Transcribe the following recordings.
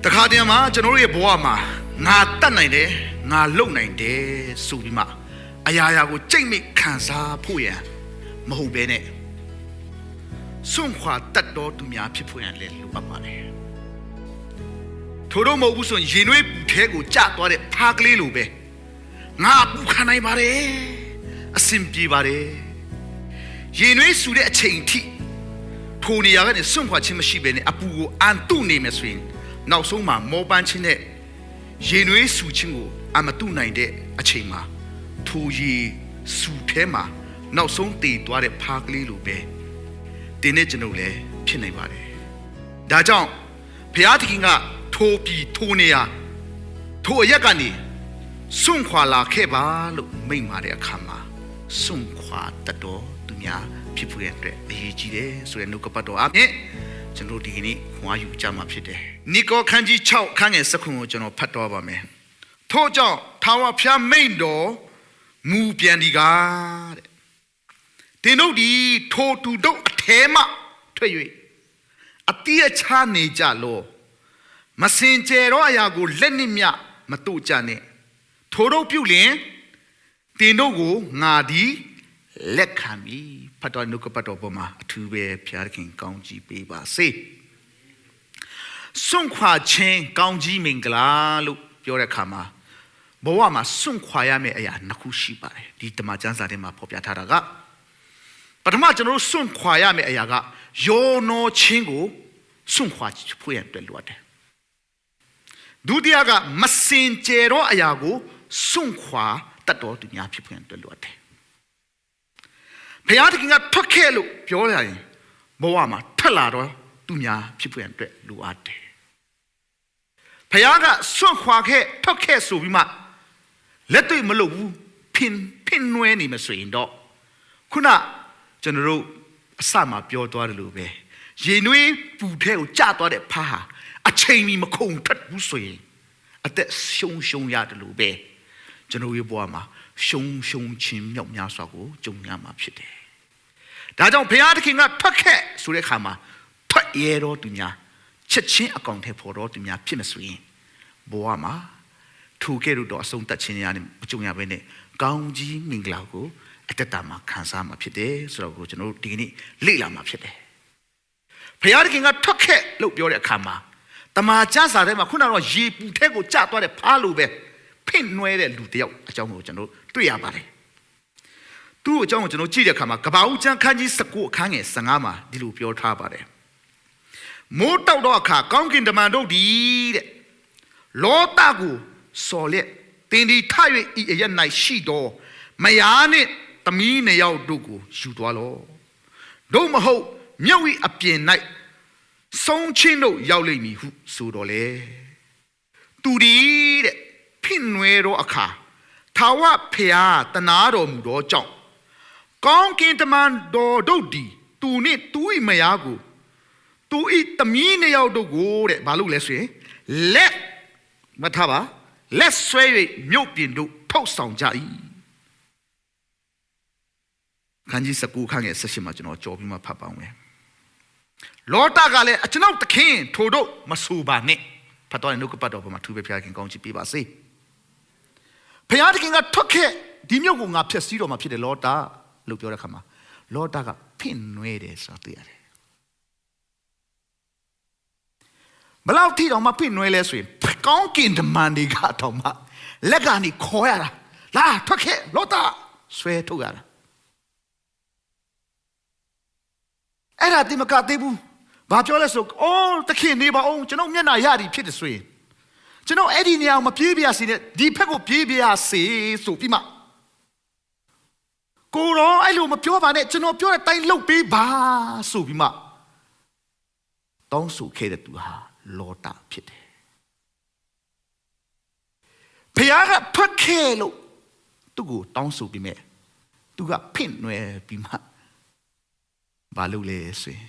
တခါတည်းမှာကျွန်တော်တို့ရဲ့ဘဝမှာငါတတ်နိုင်တယ်ငါလုံနိုင်တယ်ဆိုပြီးမှအရာရာကိုကြိတ်မိခံစားဖို့ရန်မဟုတ်ဘဲနဲ့စွန့်ခွာတတ်တော်သူများဖြစ်ဖို့ရန်လည်းလိုအပ်ပါတယ်ထို့တော့မဟုတ်ဘူးဆိုရင်ရင်နှွေးပူထဲကိုကျသွားတဲ့ဖားကလေးလိုပဲငါပူခံနိုင်ပါတယ်အဆင်ပြေပါတယ်ရင်နှွေးဆူတဲ့အချိန်ထိထိုနေရာကနေစွန့်ခွာခြင်းမရှိဘဲနဲ့အပူကိုအန်တုနေမယ်ဆိုရင်နောက်ဆုံးမှာမောပန်းခြင်းနဲ့ရင်နှွေးဆူခြင်းကိုအမတုနိုင်တဲ့အချိန်မှာထိုရေဆူထဲမှာနောက်ဆုံးတည်သွားတဲ့ဖားကလေးလိုပဲတင်းနဲ့ကျွန်ုပ်လည်းဖြစ်နိုင်ပါတယ်ဒါကြောင့်ဘုရားသခင်ကထိုပြီးထိုနေရာထိုအရက်ကနေစွန့်ခွာလာခဲ့ပါလို့မိန့်ပါတယ်အခါမှာစွန့်ခွာတတ်တော်သူများဖြစ်ဖို့ရတဲ့အရေးကြီးတယ်ဆိုတဲ့နှုတ်ကပတ်တော်အပြင်ကျွန်တော်ဒီကနေ့ခွာယူကြမှာဖြစ်တယ်နီကောခန်းကြီး6ခန်းငယ်7ကိုကျွန်တော်ဖတ်တော့ပါမယ်ထို့ကြောင့်ထာဝရဘုရားမိန့်တော်မူပြန်ဒီကားတဲ့တင်တို့ဒီထိုသူတို့အထဲမှထွက်၍အတိအချနေကြလို့မစင်ကြယ်တော့အရာကိုလက်နှင့်မြမတို့ကြနဲ့ထိုတို့ပြုလျင်တင်တို့ကိုငါဒီလက်ခံပြီဖတ်တော်နှုတ်ကပတ်တော်ပေါ်မှာအထူးပဲဘုရားခင်ကောင်းကြီးပေးပါစေစွန့်ခွာခြင်းကောင်းကြီးမင်္ဂလာလို့ပြောတဲ့အခါမှာဘဝမှာစွန့်ခွာရမယ့်အရာနှစ်ခုရှိပါတယ်ဒီတမန်ကျမ်းစာထဲမှာဖော်ပြထားတာကပထမကျွန်တော်တို့စွန့်ခွာရမယ့်အရာကယောနောချင်းကိုစွန့်ခွာဖို့ရတဲ့လိုအပ်တယ်ဒုတိယကမစင်ကြယ်တော့အရာကိုစွန့်ခွာတတ်တော်သူများဖြစ်ဖို့ရတဲ့လိုအပ်တယ်ဘုရားသခင်ကထွက်ခဲ့လို့ပြောရရင်ဘဝမှာထက်လာတော့သူများဖြစ်ဖို့ရတဲ့လိုအပ်တယ်ဘုရားကစွန့်ခွာခဲ့ထွက်ခဲ့ဆိုပြီးမှလက်တွေ့မလုပ်ဘူးဖင်နွဲနေမဆိုရင်တော့ခုနကျွန်တော်တို့အစမှာပြောသွားတယ်လို့ပဲရေနွေးပူထဲကိုကျသွားတဲ့ဖားဟာအချိန်မီမခုန်ထွက်ဘူးဆိုရင်အသက်ရှုံရတယ်လို့ပဲကျွန်တော်ရဲ့ဘဝမှာရှုံချင်းမြောက်များစွာကိုကြုံရမှာဖြစ်တယ်ဒါကြောင့်ဘုရားသခင်ကထွက်ခဲ့ဆိုတဲ့အခါမှာထွက်ရဲတော်သူများချက်ချင်းအကောင့်ထဲပေါ်တော်သူများဖြစ်မဆိုရင်ဘဝမှာထူခဲ့လို့တော့အဆုံးသတ်ခြင်းများနဲ့မကြုံရဘဲနဲ့ကောင်းကြီးမင်္ဂလာကိုအတ္တမှာခံစားမှာဖြစ်တယ်ဆိုတော့ကိုကျွန်တော်တို့ဒီကနေ့လေ့လာမှာဖြစ်တယ်ဘုရားသခင်ကထွက်ခဲ့လို့ပြောတဲ့အခါမှာတမန်ကျမ်းစာထဲမှာခုနကတော့ရေပူထဲကိုကျသွားတဲ့ဖားလိုပဲဖင့်နွဲတဲ့လူတယောက်အကြောင်းကိုကျွန်တော်တွေ့ရပါတယ်သူ့အကြောင်းကိုကျွန်တော်ကြည့်တဲ့အခါမှာကပ္ပဦးကျမ်းခန်းကြီး19အခန်းငယ်15မှာဒီလိုပြောထားပါတယ်မိုးတောက်တော့အခါကောင်းကင်တမန်တို့ဒီတဲ့လောတကိုစော်လက်တင်ဒီထ၍ဤအရ၌ရှိတော်မယားနှင့်သမီးနှစ်ယောက်တို့ကိုယူသွားလောတို့မဟုတ်မြုပ်၏အပြင်၌ဆုံးချင်းတို့ရောက်လိမ့်မည်ဟုဆိုတော်လေသူဒီတဲ့ဖင့်နွယ်တော့အခါထာဝရဘုရားတနာတော်မူသောကြောင့်ကောင်းကင်တမန်တော်တို့ဒီသူနှင့်သူ၏မယားကိုသူ၏သမီးနှစ်ယောက်တို့ကိုတဲ့ဘာလို့လဲဆိုရင်လက်မထားပါလက်ဆွဲ၍မြို့ပြင်တို့ထုတ်ဆောင်ကြ၏ခန်းကြီး19ခန်းငယ်16မှာကျွန်တော်ကြော်ပြီးမှဖတ်ပါမယ်လောတကလည်းအကျွန်ုပ်သခင်ထိုတို့မဆူပါနဲ့ဖတ်တော်နှုတ်ကပတ်တော်ပေါ်မှာသူပဲဘုရားခင်ကောင်းချီးပေးပါစေဘုရားသခင်ကထွက်ခဲ့ဒီမြို့ကိုငါဖျက်ဆီးတော်မှာဖြစ်တယ်လောတလို့ပြောတဲ့အခါမှာလောတကဖင့်နွဲတယ်ဆိုတာသိရတယ်ဘလောက်ထိတော့မှဖင့်နွဲလဲဆိုရင်ကောင်းကင်တမန်တွေကတော့မှလက်ကနေခေါ်ရတာလာထွက်ခဲ့လောတဆွဲထုတ်ရတာအဲ့ဒါတိမကသေးဘူးဘာပြောလဲဆိုအိုးသခင်နေပါအောင်ကျွန်တော်မျက်နှာရသည်ဖြစ်တယ်ဆိုရင်ကျွန်တော်အဲ့ဒီနေရာကိုမပြေးပြရစေနဲ့ဒီဘက်ကိုပြေးပြရစေဆိုပြီးမှကိုရောအဲ့လိုမပြောပါနဲ့ကျွန်တော်ပြောတဲ့အတိုင်းလုပ်ပေးပါဆိုပြီးမှတောင်းဆိုခဲ့တဲ့သူဟာလောတဖြစ်တယ်ဘုရားကဖတ်ခဲ့လို့သူ့ကိုတောင်းဆိုပြီးမဲ့သူကဖင့်နွယ်ပြီးမှဘာလို့လဲဆိုရင်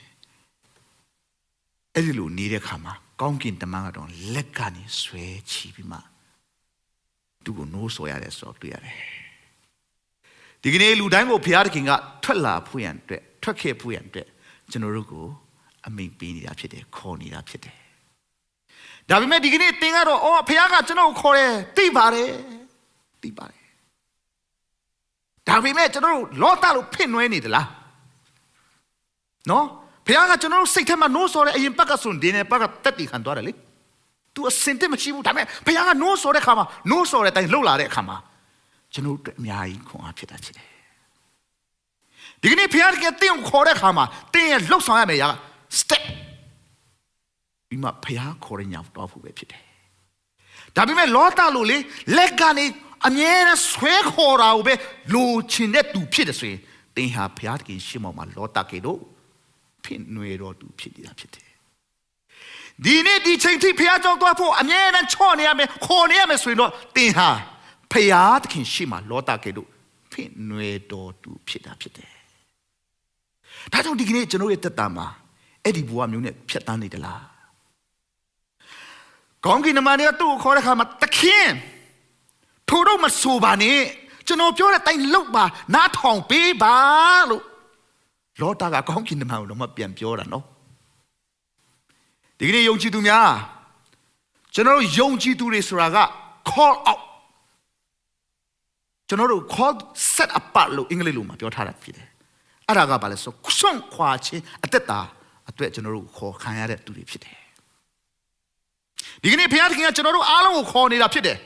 အဲ့ဒီလိုနေတဲ့ခါမှာကောင်းကင်တမန်ကတော့လက်ကနေဆွဲချီပြီးမှသူ့ကိုနိုးဆော်ရတယ်ဆိုတော့တွေ့ရတယ်ဒီကနေ့လူတိုင်းကိုဘုရားသခင်ကထွက်လာဖို့ရန်အတွက်ထွက်ခဲ့ဖို့ရန်အတွက်ကျွန်တော်တို့ကိုအမိန့်ပေးနေတာဖြစ်တယ်ခေါ်နေတာဖြစ်တယ် ဒါပေမဲ့ဒီကနေ့သင်ကတော့အော်ဖခင်ကကျွန်တော်ကိုခေါ်တယ်သိပါတယ်ဒါပေမဲ့ကျွန်တော်တို့လောတလို့ဖိနွဲနေသလားနော်ဖခင်ကကျွန်တော်တို့စိတ်ထဲမှာနိုးဆော်တဲ့အရင်ဘက်ကဆိုရင်ဘက်ကတက်တီခံသွားတယ်လေသူအစင်တက်မရှိဘူးဒါပေမဲ့ဖခင်ကနိုးဆော်တဲ့ခါမှာနိုးဆော်တဲ့အတိုင်းလှုပ်လာတဲ့အခါမှာကျွန်တော်တို့အများကြီးခွန်အားဖြစ်တာချစ်တယ်ဒီကနေ့ဖခင်ကတင်းကိုခေါ်တဲ့ခါမှာတင်းရဲ့လှုပ်ဆောင်ရမယ့်ရာက step ဒီမှာဖခင်ခေါ်တဲ့ညောင်တော့ဖို့ပဲဖြစ်တယ်ဒါပေမဲ့လောတလို့လေလက်ကနေအမြဲတမ်းဆွဲခေါ်တာကိုပဲလိုချင်တဲ့သူဖြစ်တယ်ဆိုရင်တင်းဟာဖခင်တကယ်ရှင်းမောင်မှာလောတကေတော့ဖြစ်နွယ်တော်သူဖြစ်နေတာဖြစ်တယ်ဒီနေ့ဒီချိန်ထိဖခင်ကြောင့်တော့ဖို့အမြဲတမ်းချော့နေရမယ်ခေါ်နေရမယ်ဆိုရင်တော့တင်းဟာဖခင်တခင်ရှင်းမှာလောတကေတော့ဖြစ်နွယ်တော်သူဖြစ်တာဖြစ်တယ်ဒါကြောင့်ဒီကနေ့ကျွန်တော်ရဲ့တက်တာမှာအဲ့ဒီဘဝမျိုးနဲ့ဖြတ်တန်းနေသလားကောင်းကင်နမနဲ့သူ့ကိုခေါ်တဲ့ခါမှာတခင်ထို့တော့မဆိုပါနဲ့ကျွန်တော်ပြောတဲ့အတိုင်းလုပ်ပါနားထောင်ပေးပါလို့လောတာကကောင်းကင်နမကိုတော့မပြန်ပြောတာနော်ဒီကနေ့ယုံကြည်သူများကျွန်တော်တို့ယုံကြည်သူတွေဆိုတာက call out ကျွန်တော်တို့ call set apart လို့အင်္ဂလိပ်လိုမှာပြောထားတာဖြစ်တယ်အဲ့ဒါကဘာလဲဆိုစွန့်ခွာခြင်းအသက်တာအတွက်ကျွန်တော်တို့ခေါ်ခံရတဲ့သူတွေဖြစ်တယ်ဒီကနေ့ဘုရားသခင်ကကျွန်တော်တို့အားလုံးကိုခေါ်နေတာဖြစ်တယ်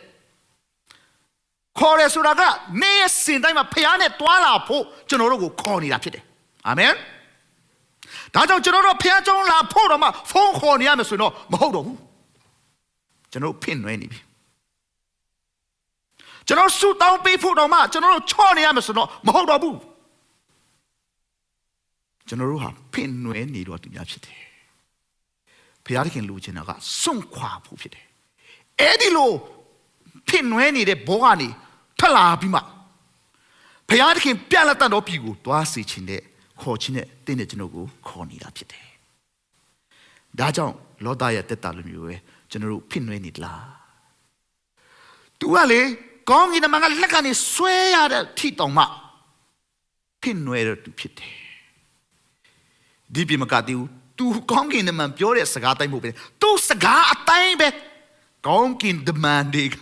ခေါ်တယ်ဆိုတာကနေ့ရက်စဉ်တိုင်းမှာဘုရားနဲ့တွာလာဖို့ကျွန်တော်တို့ကိုခေါ်နေတာဖြစ်တယ်အာမင်ဒါကြောင့်ကျွန်တော်တို့ဘုရားကျောင်းလာဖို့တော့မှဖုန်းခေါ်နေရမယ်ဆိုရင်တော့မဟုတ်တော့ဘူးကျွန်တော်ဖိနွဲနေပြီကျွန်တော်ဆုတောင်းပေးဖို့တော့မှကျွန်တော်တို့ချော့နေရမယ်ဆိုတော့မဟုတ်တော့ဘူးကျွန်တော်တို့ဟာဖိနွဲနေတော့သူများဖြစ်တယ်ဘုရားသခင်လူချင်တာကစွန့်ခွာဖို့ဖြစ်တယ်အဲ့ဒီလိုဖိနွဲနေတဲ့ဘောကနေထွက်လာပြီးမှဘုရားသခင်ပြလက်တတ်တော်ပြည်ကိုတွားစေခြင်းနဲ့ခေါ်ခြင်းနဲ့တင်းတဲ့ကျွန်တော်ကိုခေါ်နေတာဖြစ်တယ်ဒါကြောင့်လောတရဲ့တက်တာလိုမျိုးပဲကျွန်တော်တို့ဖိနွဲနေလားသူကလေကောင်းကင်နမကလက်ကနေဆွဲရတဲ့ထိတောင်မှဖိနွဲတဲ့သူဖြစ်တယ်ဒီပြမကတူသူကောင်းကင်နမပြောတဲ့စကားတိုင်းမဟုတ်ပဲသူစကားအတိုင်းပဲကောင်းကင်နမတွေက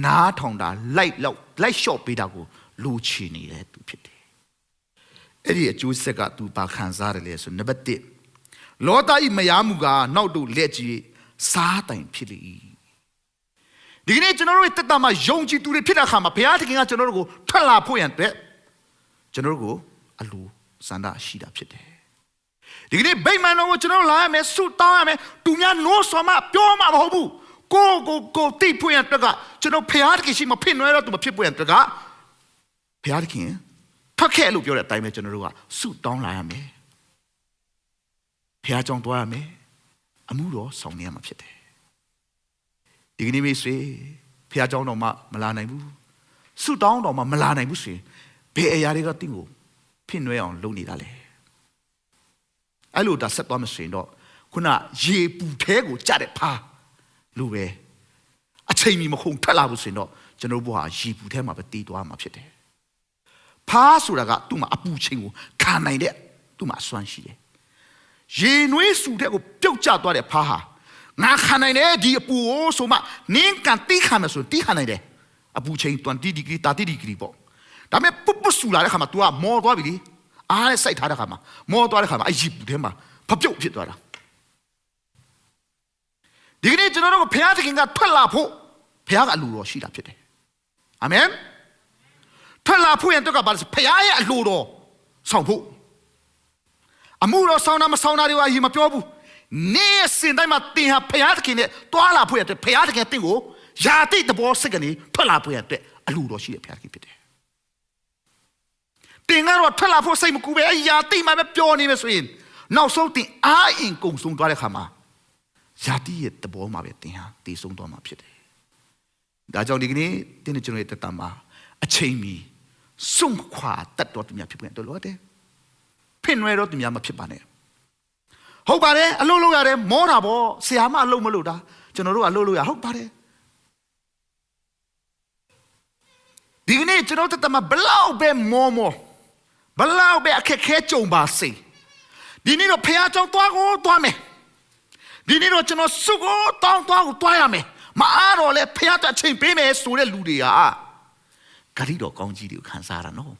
နားထောင်တာလိုက်လျှော့ပေးတာကိုလူချီနေတဲ့သူဖြစ်တယ်အဲ့ဒီအကျိုးဆက်ကသူဘာခံစားတယ်လဲဆိုနံပါတ်1လောတာဤမယားမှုကနောက်တို့လက်ကြီးစားတိုင်ဖြစ်လေ၏ဒီကနေ့ကျွန်တော်တို့တက်တာမှာယုံကြည်သူတွေဖြစ်တဲ့အခါမှာဘုရားသခင်ကကျွန်တော်တို့ကိုထွက်လာဖို့ရန်အတွက်ကျွန်တော်တို့ကိုအလိုစန္ဒရှိတာဖြစ်တယ်ဒီကနေ့ဗိမာန်တော်ကိုကျွန်တော်လာရမယ်ဆုတောင်းရမယ်သူများနိုးဆော်မှပြောမှမဟုတ်ဘူးကိုတိဖွင့်ရတဲ့ကကျွန်တော်ဖျားတခင်ရှိမဖြစ်နွယ်တော့သူမဖြစ်ပွင့်တဲ့ကဖျားတခင်ဖက်ခဲ့လို့ပြောတဲ့အတိုင်းပဲကျွန်တော်တို့ကဆုတောင်းလာရမယ်ဖျားကြောင့်တွားရမယ်အမှုတော်ဆောင်နေရမှာဖြစ်တယ်ဒီကနေ့မိတ်ဆွေဖျားကြောင့်တော့မှမလာနိုင်ဘူးဆုတောင်းတော့မှမလာနိုင်ဘူးဆိုရင်ဘယ်အရာတွေကတင့်ကိုဖြစ်နွယ်အောင်လုပ်နေတာလဲအဲ့လိုဒါဆက်သွားမဆိုရင်တော့ခုနရေပူထဲကိုကြတဲ့ဖားလို့ပဲအချိန်မီမခုန်ထွက်လာဘူးဆိုရင်တော့ကျွန်တော်တို့ဘဝရေပူထဲမှာပဲတည်သွားမှာဖြစ်တယ်ဖားဆိုတာကသူ့မှာအပူချိန်ကိုခံနိုင်တဲ့သူ့မှာအစွမ်းရှိတယ်ရေနွေးစုတဲ့ကိုပြုတ်ကျသွားတဲ့ဖားဟာငါခံနိုင်တယ်ဒီအပူကိုဆိုမှနင်းကန်တီးခံမယ်ဆိုတီးခံနိုင်တယ်အပူချိန်20ဒီဂရီ30ဒီဂရီပေါ့ဒါပေမဲ့ပုတ်ဆူလာတဲ့ခါမှာ तू ကမော်သွားပြီလေအားနဲ့စိုက်ထားတဲ့ခါမှာမောသွားတဲ့ခါမှာအကြီးပူထဲမှာဖပြုတ်ဖြစ်သွားတာဒီကနေ့ကျွန်တော်တို့ဘုရားသခင်ကထွက်လာဖို့ဘုရားကအလိုတော်ရှိတာဖြစ်တယ်အာမင်ထွက်လာဖို့ရတော့ကဘာလဲဘုရားရဲ့အလိုတော်ဆောင်ဖို့အမှုတော်ဆောင်တာမဆောင်တာတွေကအရင်မပြောဘူးနေ့စဉ်တိုင်းမှာတင်ဟာဘုရားသခင်နဲ့တွားလာဖို့ရတဲ့ဘုရားသခင်တင့်ကိုယာတိတဘောစိတ်ကနေထွက်လာဖို့ရတဲ့အလိုတော်ရှိတဲ့ဘုရားသခင်ဖြစ်တယ်တင်ကတော့ထွက်လာဖို့စိတ်မကူပဲအရာတိမှပဲပြောနေမယ်ဆိုရင်နောက်ဆုံးတင်အားအင်ကုန်ဆုံးသွားတဲ့ခါမှာယာတိရဲ့တဘောမှာပဲတင်ဟာတည်ဆုံးသွားမှာဖြစ်တယ်ဒါကြောင့်ဒီကနေ့တင်းနဲ့ကျွန်တော်ရဲ့တက်တာမှာအချိန်မီစွန့်ခွာတတ်တော်သူများဖြစ်ပြန်တော့လို့တယ်ဖင်နွယ်တော့သူများမဖြစ်ပါနဲ့ဟုတ်ပါတယ်အလုပ်လုပ်ရတယ်မောတာပေါ့ဆရာမအလုပ်မလုပ်တာကျွန်တော်တို့ကအလုပ်လုပ်ရဟုတ်ပါတယ်ဒီကနေ့ကျွန်တော်တက်တာမှာဘလောက်ပဲမောဘလောက်ပဲအခက်ခဲကြုံပါစေဒီနေ့တော့ဖះကြောင့်သွားမယ် ဒီနေ့တော့ကျွန်တော်စုကိုတောင်းသွားကိုတွားရမယ်မအားတော့လဲဖျားတအချိန်ပေးမယ်ဆိုတဲ့လူတွေကဂရိတော်ကောင်းကြီးတွေကိုခံစားရတာနော်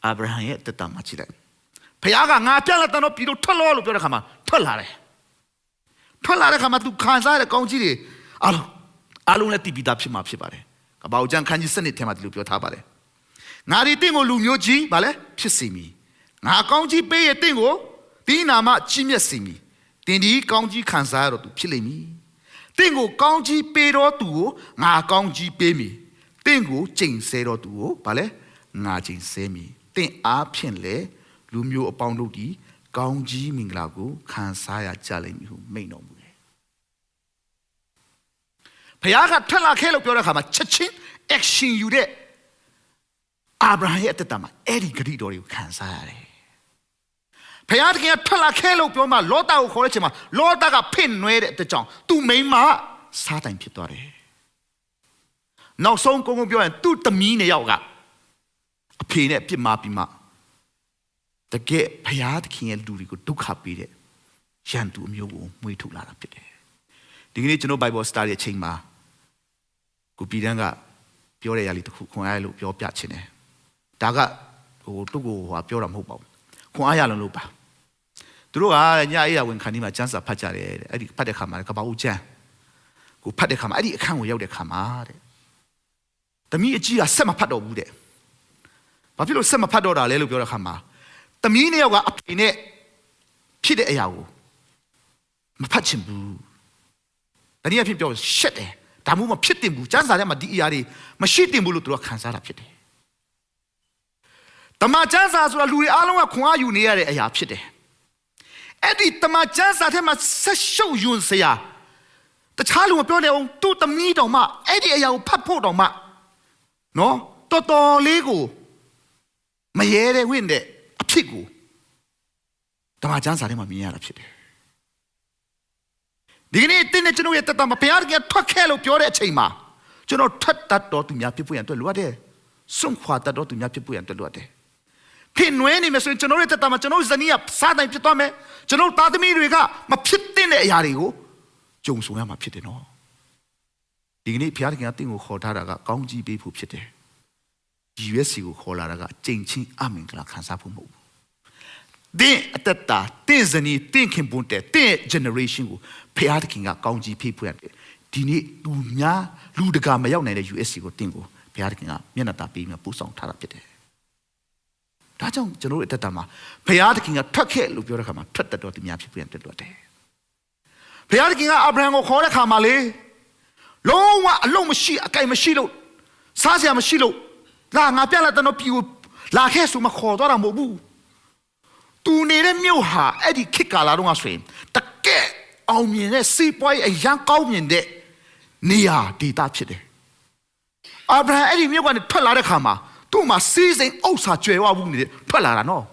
အာဗြဟံရဲ့တက်တာမှကြည့်လိုက်ဖျားကငါပြန်လာတော့ပြီးတော့ထွက်လို့ပြောတဲ့ခါမှာထွက်လာတယ်ထွက်လာတဲ့ခါမှာ तू ခံစားရတဲ့ကောင်းကြီးတွေအားလုံးလည်းတည်ပြီးသားဖြစ်မှာဖြစ်ပါတယ်ကပ္ပဦးကျမ်းခန်းကြီး7ထဲမှာဒီလိုပြောထားပါတယ်ငါဒီတင့်ကိုလူမျိုးကြီးဗာလဲဖြစ်စေမည်ငါကောင်းကြီးပေးရဲ့တင့်ကိုဒီနာမကြီးမြတ်စေမည်တင်ဒီကောင်းကြီးခံစားရတော့ तू ဖြစ်လိမ့်မည်တင့်ကိုကောင်းကြီးပေးတော့ तू ကိုငါကောင်းကြီးပေးမည်တင့်ကိုကျိန်ဆဲတော့ तू ကိုဗာလဲငါကျိန်ဆဲမည်တင့်အားဖြင့်လေလူမျိုးအပေါင်းတို့ဒီကောင်းကြီးမင်္ဂလာကိုခံစားရကြလိမ့်မည်ဟုမိန့်တော်မူတယ်ဘုရားကထွက်လာခဲ့လို့ပြောတဲ့အခါမှာချက်ချင်း action ယူတဲ့အာဗြဟံရဲ့အသက်တာမှာအဲ့ဒီဂရိတော်တွေကိုခံစားရတယ်ဘုရားတကယ်ထွက်လာခဲ့လို့ပြောမှလောတာကိုခေါ်တဲ့အချိန်မှာလောတာကဖင့်နွဲတဲ့အတွက်ကြောင့်သူ့မိန်းမစားတိုင်ဖြစ်သွားတယ်နောက်ဆုံးကိုပြောရင်သူ့သမီးနှစ်ယောက်ကအဖေနဲ့ပြစ်မှားပြီးမှတကယ်ဘုရားသခင်ရဲ့လူတွေကိုဒုက္ခပေးတဲ့ရန်သူအမျိုးကိုမွေးထုတ်လာတာဖြစ်တယ်ဒီကနေ့ကျွန်တော် Bible study အချိန်မှာကိုပြည်တန်းကပြောတဲ့ຢာလေးတစ်ခုခွန်အားလို့ပြောပြချင်တယ်ဒါကသူ့ကိုပြောတာမဟုတ်ပါဘူးခွန်အားရလုံးလို့ပါသူတို့ကညအေးရဝင်ခန်းဒီမှာကျမ်းစာဖတ်ကြတယ်တဲ့အဲ့ဒီဖတ်တဲ့ခါမှာကပ္ပဦးကျမ်းကိုဖတ်တဲ့ခါမှာအဲ့ဒီအခန်းကိုရောက်တဲ့ခါမှာတဲ့သမီးအကြီးကဆက်မဖတ်တော့ဘူးတဲ့ဘာဖြစ်လို့ဆက်မဖတ်တော့တာလဲလို့ပြောတဲ့ခါမှာသမီးနှစ်ယောက်ကအဖေနဲ့ဖြစ်တဲ့အရာကိုမဖတ်ချင်ဘူးတနည်းအားဖြင့်ပြောရှက်တယ်ဒါမှမဖြစ်တင်ဘူးကျမ်းစာထဲမှာဒီအရာတွေမရှိတင်ဘူးလို့သူတို့ခံစားတာဖြစ်တယ်တမန်ကျမ်းစာဆိုတာလူတွေအားလုံးကခွန်အားယူနေရတဲ့အရာဖြစ်တယ်အဲ့ဒီတမန်ကျမ်းစာထဲမှာဆက်ရှုပ်ယွန်းစရာတခြားလူမပြောနေအောင်သူ့သမီးတော်မှအဲ့ဒီအရာကိုဖတ်ဖို့တော်မှနော်တော်တော်လေးကိုမရဲတဲ့ဝင့်တဲ့အဖြစ်ကိုတမန်ကျမ်းစာထဲမှာမြင်ရတာဖြစ်တယ်ဒီကနေ့တင်းနဲ့ကျွန်တော်ရဲ့တက်တာမှာဘုရားကထွက်ခဲ့လို့ပြောတဲ့အချိန်မှာကျွန်တော်ထွက်တတ်တော်သူများဖြစ်ဖို့ရန်အတွက်လိုအပ်တယ်စွန့်ခွာတတ်တော်သူများဖြစ်ဖို့ရန်အတွက်လိုအပ်တယ်ဖြစ်နွယ်နေမယ်ဆိုရင်ကျွန်တော်ရဲ့တက်တာမှာကျွန်တော်ဇနီးကစားတိုင်းဖြစ်သွားမယ်ကျွန်တော်သားသမီးတွေကမဖြစ်တဲ့အရာတွေကိုကြုံဆုံရမှာဖြစ်တယ်နော်ဒီကနေ့ဘုရားကတင်းကိုခေါ်ထားတာကကောင်းကြီးပေးဖို့ဖြစ်တယ်USC ကိုခေါ်လာတာကကြိမ်ချင်းအမင်္ဂလာခံစားဖို့မဟုတ်ဘူးတင်းအသက်တာတင်းဇနီးတင်းခင်ပွန်းတဲ့တင်း generation ကိုဖျားသခင်ကကောင်းကြီးဖိတ်ဖွင့်တယ်ဒီနေ့သူများလူတကာမရောက်နိုင်တဲ့ USC ကိုတင်းကိုဖျားသခင်ကမျက်နှာသာပေးပြီးပို့ဆောင်ထားတာဖြစ်တယ်ဒါကြောင့်ကျွန်တော်တို့အသက်တာမှာဖျားသခင်ကထွက်ခဲ့လို့ပြောတဲ့ခါမှာထွက်တတ်တော်သူများဖြစ်ဖွင့်တက်လို့တယ်ဖျားသခင်ကအာဗြဟံကိုခေါ်တဲ့ခါမှာလေလုံးဝအလုံးမရှိအကိုင်မရှိလို့စားစရာမရှိလို့လာငါပြလာတော့ပြီကိုလာခဲ့ဆိုမှခေါ်တော့တာမဟုတ်ဘူးသူနေတဲ့မြို့ဟာအဲ့ဒီခေတ်ကာလတုန်းကဆိုရင်တကယ်အောင်မြင်တဲ့စီးပွားရေးအရန်ကောင်းမြင်တဲ့နေရာဒေသဖြစ်တယ်အာဗြဟံအဲ့ဒီမြို့ကနေထွက်လာတဲ့ခါမှာသူ့မှာစီးစိမ်ဥစ္စာကျွယ်ဝမှုနေတယ်ထွက်လာတာနော်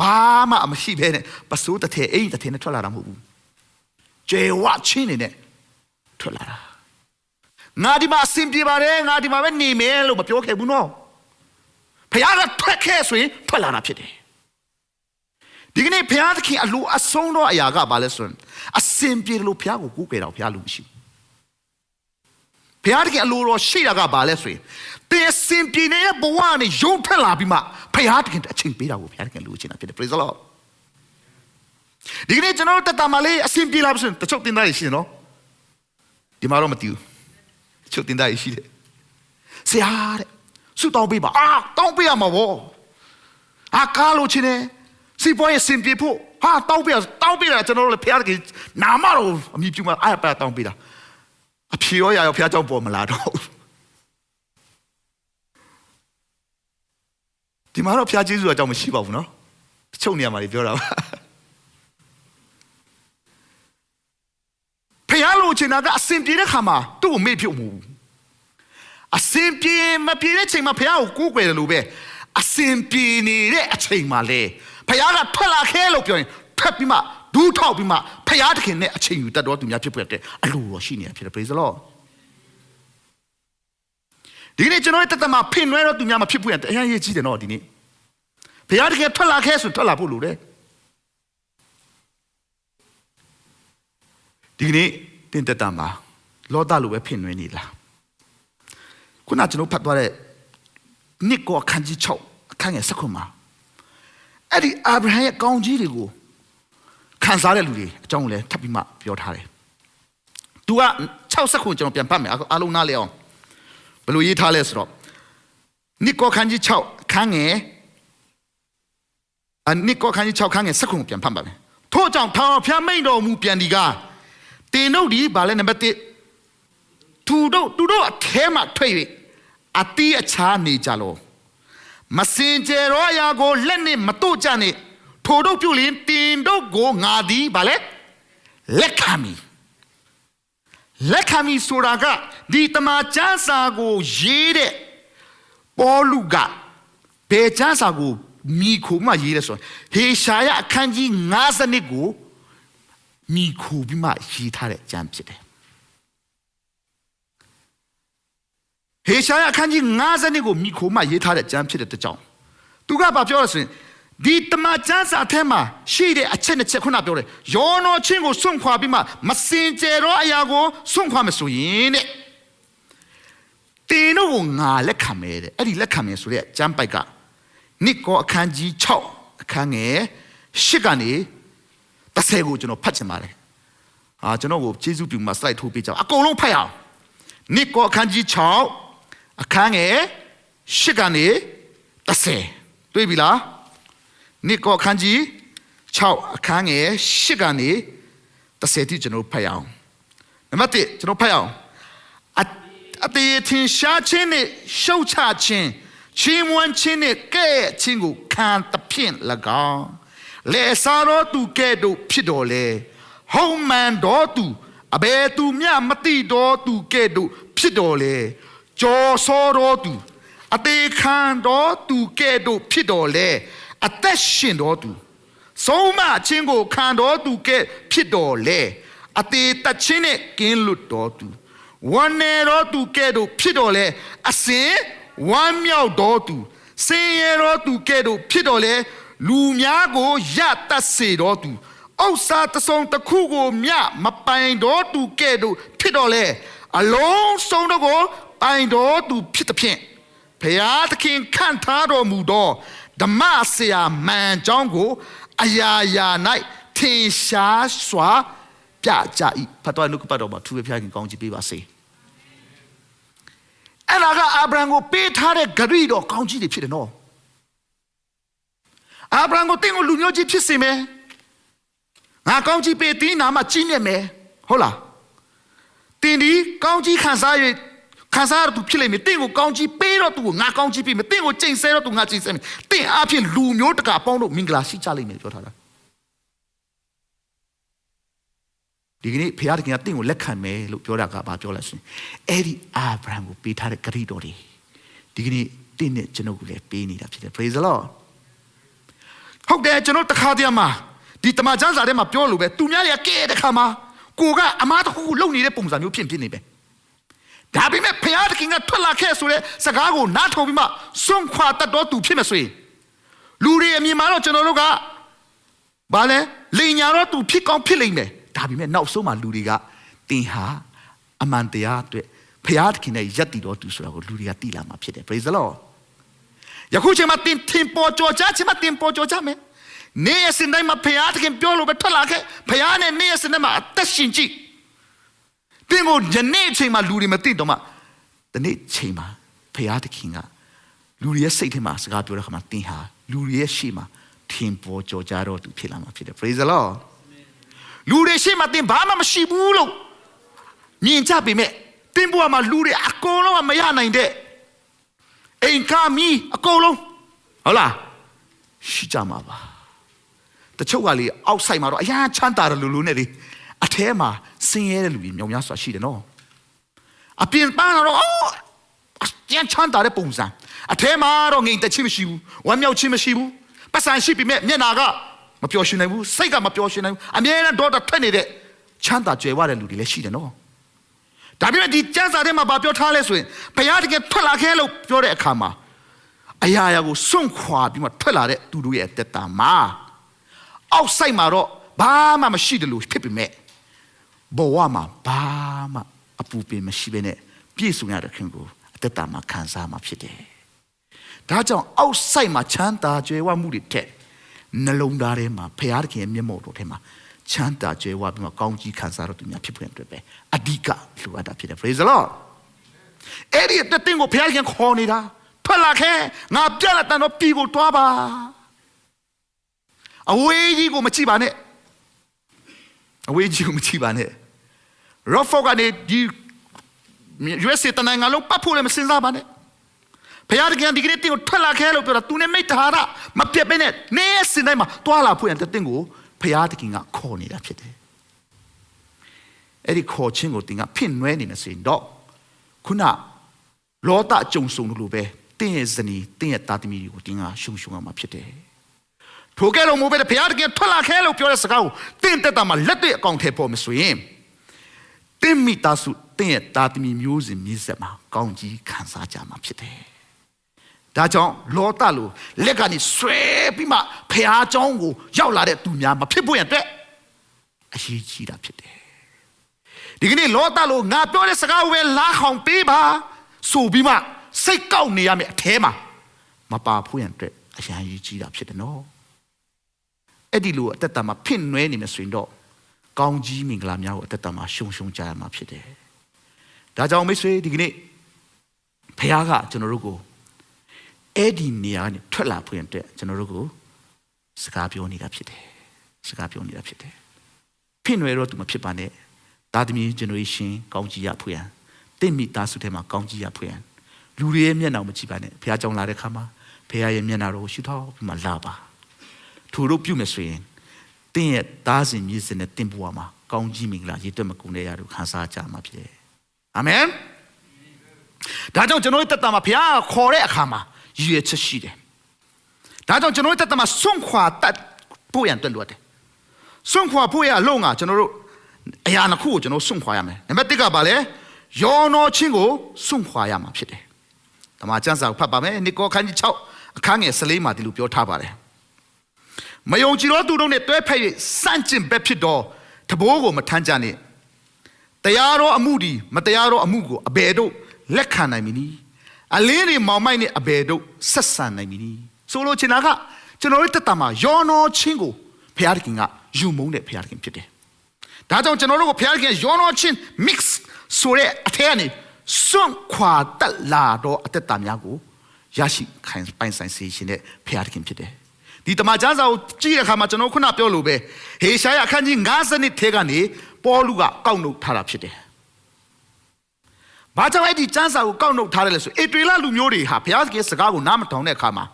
ဘာမှမရှိဘဲနဲ့ပစိုးတစ်ထည်အိမ်တစ်ထည်နဲ့ထွက်လာတာမဟုတ်ဘူးကျွယ်ဝချင်းနေနဲ့ထွက်လာတာငါဒီမှာအဆင်ပြေပါတယ်ငါဒီမှာပဲနေမယ်လို့မပြောခဲ့ဘူးနော်ဖခင်ကထွက်ခဲ့ဆိုရင်ထွက်လာတာဖြစ်တယ်ဒီကနေ့ဘုရားသခင်အလိုအဆုံးသောအရာကဘာလဲဆိုရင်အစင်ပြေလို့ဘုရားကိုကိုးကွယ်တော့ဘုရားလူမရှိဘူးဘုရားသခင်အလိုတော်ရှိတာကဘာလဲဆိုရင်တင်စင်ပြေနေတဲ့ဘဝနဲ့ယုံထွက်လာပြီးမှဘုရားသခင်အချိန်ပေးတာကိုဘုရားသခင်လူချင်တာဖြစ်တယ် praise the lord ဒီကနေ့ကျွန်တော်တက်တာမလေးအစင်ပြေလာပြီဆိုရင်တချို့တင်သားရရှိတယ်နော်ဒီမှာတော့မတည်ဘူးတချို့တင်သားရရှိတယ်ဆရာတဲ့ဆုတောင်းပေးပါတောင်းပေးရမှာဗောကားလို့ချင်တယ်စီပွားရေးစင်ပြေဖို့တောင်းပေးတာကျွန်တော်တို့လည်းဖျားတယ်နာမတော်အမိပြုမှာအားပါတောင်းပေးတာအဖြေရောဖျားเจ้าပေါ်မလာတော့ဒီမှာတော့ဖျားကျေးဇူးအကြောင်းမရှိပါဘူးနော်တချို့နေရာမှာပြောတာပါဖျားလို့ချင်တာကအစင်ပြေတဲ့ခါမှာသူ့ကိုမေ့ပြုတ်မှုအစင်ပြေမပြေတဲ့ချိန်မှာဖျားကိုကိုးကွယ်တယ်လို့ပဲအစင်ပြေနေတဲ့အချိန်မှာလေဖခင်ကထွက်လာခဲ့လို့ပြောရင်ထွက်ပြီးမှဒူးထောက်ပြီးမှဖခင်တခင်နဲ့အချိန်ယူတတ်တော်သူများဖြစ်ပွက်တဲ့အလိုတော်ရှိနေတာဖြစ်တယ် praise the lord ဒီနေ့ကျွန်တော်ရဲ့တသက်မှာဖင်နွဲတော်သူများမဖြစ်ပွက်တဲ့အရင်ရေးကြည့်တယ်နော်ဒီနေ့ဖခင်တခင်ထွက်လာခဲ့ဆိုထွက်လာဖို့လိုတယ် ဒီနေ့တင်တက်တာမှာလောဒလိုပဲဖြစ်နေနေလားခုနကျွန်တော်ဖတ်သွားတဲ့နိကောအခန်းကြီး6အခန်းငယ်7မှာအဲ့ဒီအာဗြဟံရဲ့ကောင်းကြီးတွေကိုခံစားတဲ့လူတွေအကြောင်းကိုလည်းထပ်ပြီးမှပြောထားတယ်သူက60ခုကျွန်တော်ပြန်ဖတ်မယ်အားလုံးနားလည်အောင်ဘယ်လိုရေးထားလဲဆိုတော့နိကောအခန်းကြီး6အခန်းငယ်နိကောအခန်းကြီး6အခန်းငယ်7ခုပြန်ဖတ်ပါမယ်ထို့ကြောင့်ထာဝရဘုရားမိန့်တော်မူပြန်ဒီကတင်တို့ဒီဗာလဲနံပါတ်1သူတို့အထဲမှာထွက်၍အတီးအခြားနေကြလောမစင်ကြယ်ရောအရာကိုလက်နဲ့မတို့ကြနဲ့ထိုတို့ပြုလင်တင်တို့ကိုငါသည်ဗာလဲလက်ခံမည်ဆိုတာကဒီတမန်ကျမ်းစာကိုရေးတဲ့ပေါလုကဘယ်ကျမ်းစာကိုမိခိုမှရေးလဲဆိုဟေရှာယအခန်းကြီး50ကိုမိခိုပြီးမှရေးထားတဲ့ကျမ်းဖြစ်တယ်ဟေရှာယအခန်းကြီး50ကိုမိခိုမှရေးထားတဲ့ကျမ်းဖြစ်တဲ့တကြောင်သူကဘာပြောလဲဆိုရင်ဒီတမန်ကျမ်းစာထဲမှာရှိတဲ့အချက်နှစ်ချက်ခုနပြောတယ်ယောနောချင်းကိုစွန့်ခွာပြီးမှမစင်ကြယ်တော့အရာကိုစွန့်ခွာမဆိုရင်တဲ့တင်တို့ကိုငါလက်ခံမယ်တဲ့အဲ့ဒီလက်ခံမယ်ဆိုတဲ့ကျမ်းပိုက်ကနိကောအခန်းကြီး6အခန်းငယ်8ကနေ30ကိုကျွန်တော်ဖတ်ချင်ပါတယ်ကျွန်တော်ကိုကျေးဇူးပြုမှာ slide ထိုးပေးကြအောင်အကုန်လုံးဖတ်ရအောင်နိကောအခန်းကြီး6အခန်းငယ်8ကနေ30တွေ့ပြီလားနိကောအခန်းကြီး6အခန်းငယ်8ကနေ30တိကျွန်တော်ဖတ်ရအောင်နံပါတ်1ကျွန်တော်ဖတ်ရအောင်အတေထင်ရှားခြင်းနဲ့ရှုတ်ချခြင်းချီးမွမ်းခြင်းနဲ့ကဲ့ခြင်းကိုခံသဖြင့်၎င်းလေစာတော်သူကဲ့သို့ဖြစ်တော်လေဟုံးမှန်တော်သူအဘယ်သူမျှမသိတော်သူကဲ့သို့ဖြစ်တော်လေကြော်စောတော်သူအသေးခံတော်သူကဲ့သို့ဖြစ်တော်လေအသက်ရှင်တော်သူဆုံးမခြင်းကိုခံတော်သူကဲ့ဖြစ်တော်လေအသေးတခြင်းနဲ့ကင်းလွတ်တော်သူဝမ်းနေတော်သူကဲ့သို့ဖြစ်တော်လေအစဉ်ဝမ်းမြောက်တော်သူစင်ရတော်သူကဲ့သို့ဖြစ်တော်လေလူများကိုယတတ်စေတော်သူဥစ္စာတစုံတစ်ခုကိုမြမပိုင်တော်သူကဲ့သို့ဖြစ်တော်လေအလုံးစုံတို့ကိုပိုင်တော်သူဖြစ်သည်ဖြင့်ဘုရားသခင်ခန့်ထားတော်မူသောဓမ္မဆရာမှန်ကြောင်းကိုအရာရာ၌ထင်ရှားစွာပြကြ၏ဖတ်တော်နှုတ်ကပတ်တော်မှာသူပဲဖျားခင်ကောင်းချီးပေးပါစေအဲ့ဒါကအာဗြဟံကိုပေးထားတဲ့ဂရိတော်ကောင်းကြီးတွေဖြစ်တယ်နော်အာဗြဟံကိုတင်းကိုလူမျိုးကြီးဖြစ်စေမယ်ငါကောင်းကြီးပေးတင်းနာမှာကြီးမြတ်မယ်ဟုတ်လားတင်းဒီကောင်းကြီးခံစားရသူဖြစ်လိမ့်မယ်တင်းကိုကောင်းကြီးပေးတော့သူကိုငါကောင်းကြီးပေးမယ်တင်းကိုကျင့်ဆဲတော့သူငါကျင့်ဆဲမယ်တင်းအဖြစ်လူမျိုးတကာပေါင်းတို့မင်္ဂလာရှိကြလိမ့်မယ်ပြောထားတာဒီကနေ့ဖခင်ကတင်းကိုလက်ခံမယ်လို့ပြောတာကဘာပြောလဲဆိုရင်အဲ့ဒီအာဗြဟံကိုပေးထားတဲ့ဂရိတော်တွေဒီကနေ့တင်းနဲ့ကျွန်ုပ်ကိုလည်းပေးနေတာဖြစ်တယ် praise the lord ဟုတ်တယ်ကျွန်တော်တခါတည်းမှာဒီတမန်ကျမ်းစာထဲမှာပြောလို့ပဲသူများတွေကကဲတဲ့ခါမှာကိုကအမားတစ်ခုလုံနေတဲ့ပုံစံမျိုးဖြစ်နေပဲဒါပေမဲ့ဖခင်ကထွက်လာခဲ့ဆိုတဲ့စကားကိုနားထောင်ပြီးမှစွန့်ခွာတတ်တော်သူဖြစ်မယ်ဆိုရင်လူတွေအမြင်မှာတော့ကျွန်တော်တို့ကဘာလဲလိန်ညာတော့သူဖြစ်ကောင်းဖြစ်လိမ့်မယ်ဒါပေမဲ့နောက်ဆုံးမှာလူတွေကတင်ဟာအမှန်တရားအတွက်ဖခင်နဲ့ယက်တည်တော်သူဆိုတာကိုလူတွေကသိလာမှာဖြစ်တယ် praise the lord ယခုချိန်မှာတင်ပေါ်ကြောကြချိန်မှာတင်ပေါ်ကြောကြမယ်နေ့ရက်စဉ်တိုင်းမှာဖခင်ပြောလို့ပဲထွက်လာခဲ့ဖခင်နဲ့နေ့ရက်စဉ်တိုင်းမှာအသက်ရှင်ကြည့်တင်ကိုယနေ့ချိန်မှာလူတွေမသိတော့မှဒီနေ့ချိန်မှာဖခင်ကလူတွေရဲ့စိတ်ထဲမှာစကားပြောတဲ့ခါမှာတင်ဟာလူတွေရဲ့ရှေ့မှာထင်ပေါ်ကြောကြတော့သူဖြစ်လာမှာဖြစ်တယ် praise the lord လူတွေရှေ့မှာတင်ဘာမှမရှိဘူးလို့မြင်ကြပေမဲ့တင်ပေါ်မှာလူတွေအကုန်လုံးမရနိုင်တဲ့အိမ်ကာမီအကုန်လုံးဟုတ်လားရှိကြမှာပါတချို့ကလေအောက်ဆိုင်မှာတော့အရန်ချမ်းသာတယ်လူနဲ့လေအထဲမှာဆင်းရဲတဲ့လူတွေမြောက်များစွာရှိတယ်နော်အပြင်ပန်းတော့ကျန်ချမ်းသာတဲ့ပုံစံအထဲမှာတော့ငြိမ်သက်ခြင်းမရှိဘူးဝမ်းမြောက်ခြင်းမရှိဘူးပတ်စံရှိပေမဲ့မျက်နာကမပျော်ရွှင်နိုင်ဘူးစိတ်ကမပျော်ရွှင်နိုင်ဘူးအမြဲတမ်းဒေါသထွက်နေတဲ့ချမ်းသာကြွယ်ဝတဲ့လူတွေလည်းရှိတယ်နော်ဒါပေမဲ့ဒီကျမ်းစာထဲမှာပြောထားလဲဆိုရင်ဘုရားတကယ်ထွက်လာခဲ့လို့ပြောတဲ့အခါမှာအရာရာကိုစွန့်ခွာပြီးမှထွက်လာတဲ့သူတို့ရဲ့အသက်တာမှာအောက်ဆိုင်မှာတော့ဘာမှမရှိတယ်လို့ဖြစ်ပေမဲ့ ဘောဝမှာဘာမှအပူပင်မရှိဘဲနဲ့ပြည့်စုံရတဲ့ခင်ကိုအသက်တာမှာခံစားမှာဖြစ်တယ်ဒါကြောင့်အောက်ဆိုင်မှာချမ်းသာကြွယ်ဝမှုတွေတဲ့နှလုံးသားထဲမှာဖခင်သခင်ရဲ့မျက်မှောက်တော်ထဲမှာချမ်းသာကြွယ်ဝပြီးမှကောင်းကြီးခံစားတော်သူများဖြစ်ဖွယ်အတွက်ပဲအဓိကလိုအပ်တာဖြစ်တယ် praise the lord အဲ့ဒီတဲ့တင်ကိုဖခင်ခေါ်နေတာထွက်လာခဲ့ငါပြတ်လာတန်တော့ပြီကိုတွားပါအဝေးကြီးကိုမကြည့်ပါနဲ့အဝေးကြီးကိုမကြည့်ပါနဲ့ရော့ဖော့ကနေဒီ USA တနိုင်ငံလုံးပတ်ဖို့လည်းမစင်စားပါနဲ့ဖခင်ကဒီကနေ့တင်ကိုထွက်လာခဲ့လို့ပြောတာသူနဲ့မိတ္တာဟာမပြတ်ပဲနဲ့နေစင်တိုင်းမှာတွားလာဖို့ရတဲ့တင်ကိုဖခင်ကခေါ်နေတာဖြစ်တယ်အဲ့ဒီခေါ်ခြင်းကိုတင်ကဖြစ်နွဲနေနေစင်တော့ခုနလောတကြုံဆုံလို့ပဲတင်းရဲ့ဇနီးတင်းရဲ့တာသမီတွေကိုတင်းကရှုံရှုံအောင်မှာဖြစ်တယ်ထိုကဲတော့မို့ပဲဘုရားတကယ်ထွက်လာခဲလို့ပြောတဲ့စကားကိုတင်းတက်တာမှာလက်တွေ့အကောင့်ထဲပေါ်မဆိုရင်တင်းမိသားစုတင်းရဲ့တာသမီမျိုးစဉ်မြစ်ဆက်မှာကောင်းကြီးခံစားကြမှာဖြစ်တယ်ဒါကြောင့်လောတလိုလက်ကနေဆွဲပြီးမှဘုရားကျောင်းကိုရောက်လာတဲ့သူများမဖြစ်ဖို့ရတဲ့အရေးကြီးတာဖြစ်တယ်ဒီကနေ့လောတလိုငါပြောတဲ့စကားကိုပဲလာခေါင်ပေးပါဆိုပြီးမှစိတ်ကောက်နေရမယ်အထဲမှာမပါဖို့ရတဲ့အရာကြီးကြီးတာဖြစ်တယ်နော်အဲ့ဒီလိုအသက်တာမှာဖြစ်နွဲနေမယ်ဆိုရင်တော့ကောင်းကြီးမင်္ဂလာများကိုအသက်တာမှာရှုံရှုံကြရမှာဖြစ်တယ်ဒါကြောင့်မိတ်ဆွေဒီကနေ့ဘုရားကကျွန်တော်တို့ကိုအဲ့ဒီနေရာကနေထွက်လာဖို့ရတဲ့ကျွန်တော်တို့ကိုစကားပြောနေတာဖြစ်တယ်စကားပြောနေတာဖြစ်တယ်ဖြစ်နွဲတော့သူမဖြစ်ပါနဲ့သားသမီး generation ကောင်းကြီးရဖို့ရတင့်မိသားစုထဲမှာကောင်းကြီးရဖို့ရလူတွေရဲ့မျက်နှာမကြည့်ပါနဲ့ဘုရားကြောင့်လာတဲ့ခါမှာဘုရားရဲ့မျက်နှာတော်ကိုရှုထောက်ပြီးမှလာပါထို့တို့ပြုမယ်ဆိုရင်တင်းရဲ့သားစဉ်မြေစဉ်နဲ့တင်းဘဝမှာကောင်းကြီးမင်္ဂလာရည်တွက်မကုန်တဲ့ရာတို့ခံစားကြမှာဖြစ်တယ်အာမင်ဒါကြောင့်ကျွန်တော်တို့တက်တာမှာဘုရားခေါ်တဲ့အခါမှာရည်ရွယ်ချက်ရှိတယ်ဒါကြောင့်ကျွန်တော်တို့တက်တာမှာစွန့်ခွာတတ်ဖို့ရန်တွက်လို့တယ်စွန့်ခွာဖို့ရအလုံးကကျွန်တော်တို့အရာတစ်ခုကိုကျွန်တော်စွန့်ခွာရမယ်နံပါတ်1ကပါလေယောနောချင်းကိုစွန့်ခွာရမှာဖြစ်တယ်။ဒါမှကျမ်းစာကိုဖတ်ပါမယ်။နိကောခန်းကြီး6အခန်းငယ်14မှာဒီလိုပြောထားပါတယ်။မယုံကြည်သောသူတို့နဲ့တွဲဖက်၍စန့်ကျင်ဘက်ဖြစ်သောတဘိုးကိုမထမ်းကြနှင့်။တရားတော်အမှုဒီမတရားတော်အမှုကိုအဘယ်တို့လက်ခံနိုင်မည်နည်း။အလင်းတွေမောင်မိုက်နဲ့အဘယ်တို့ဆက်ဆံနိုင်မည်နည်း။ဆိုလိုချင်တာကကျွန်တော်တို့တက်တာမှာယောနောချင်းကိုဘုရားသခင်ကယူမုန်းတဲ့ဘုရားသခင်ဖြစ်တယ်။ဒါကြောင့်ကျွန်တော်တို့ကိုဘုရားသခင်ယောနောချင်း mix ဆိုတဲ့အထက်ကနေစွန့်ခွာတက်လာတော့အသက်တာများကိုရရှိခိုင်ပိုင်ဆိုင်စေခြင်းနဲ့ဖခင်သခင်ဖြစ်တယ်ဒီတမန်ကျမ်းစာကိုကြည့်တဲ့အခါမှာကျွန်တော်ခုနပြောလို့ပဲဟေရှာယအခန်းကြီး50ထဲကနေပေါလုကကောက်နှုတ်ထားတာဖြစ်တယ်ဘာကြောင့်အဲ့ဒီကျမ်းစာကိုကောက်နှုတ်ထားတယ်လဲဆိုအေဒေလလူမျိုးတွေဟာဘုရားသခင်စကားကိုနားမထောင်တဲ့အခါမှာ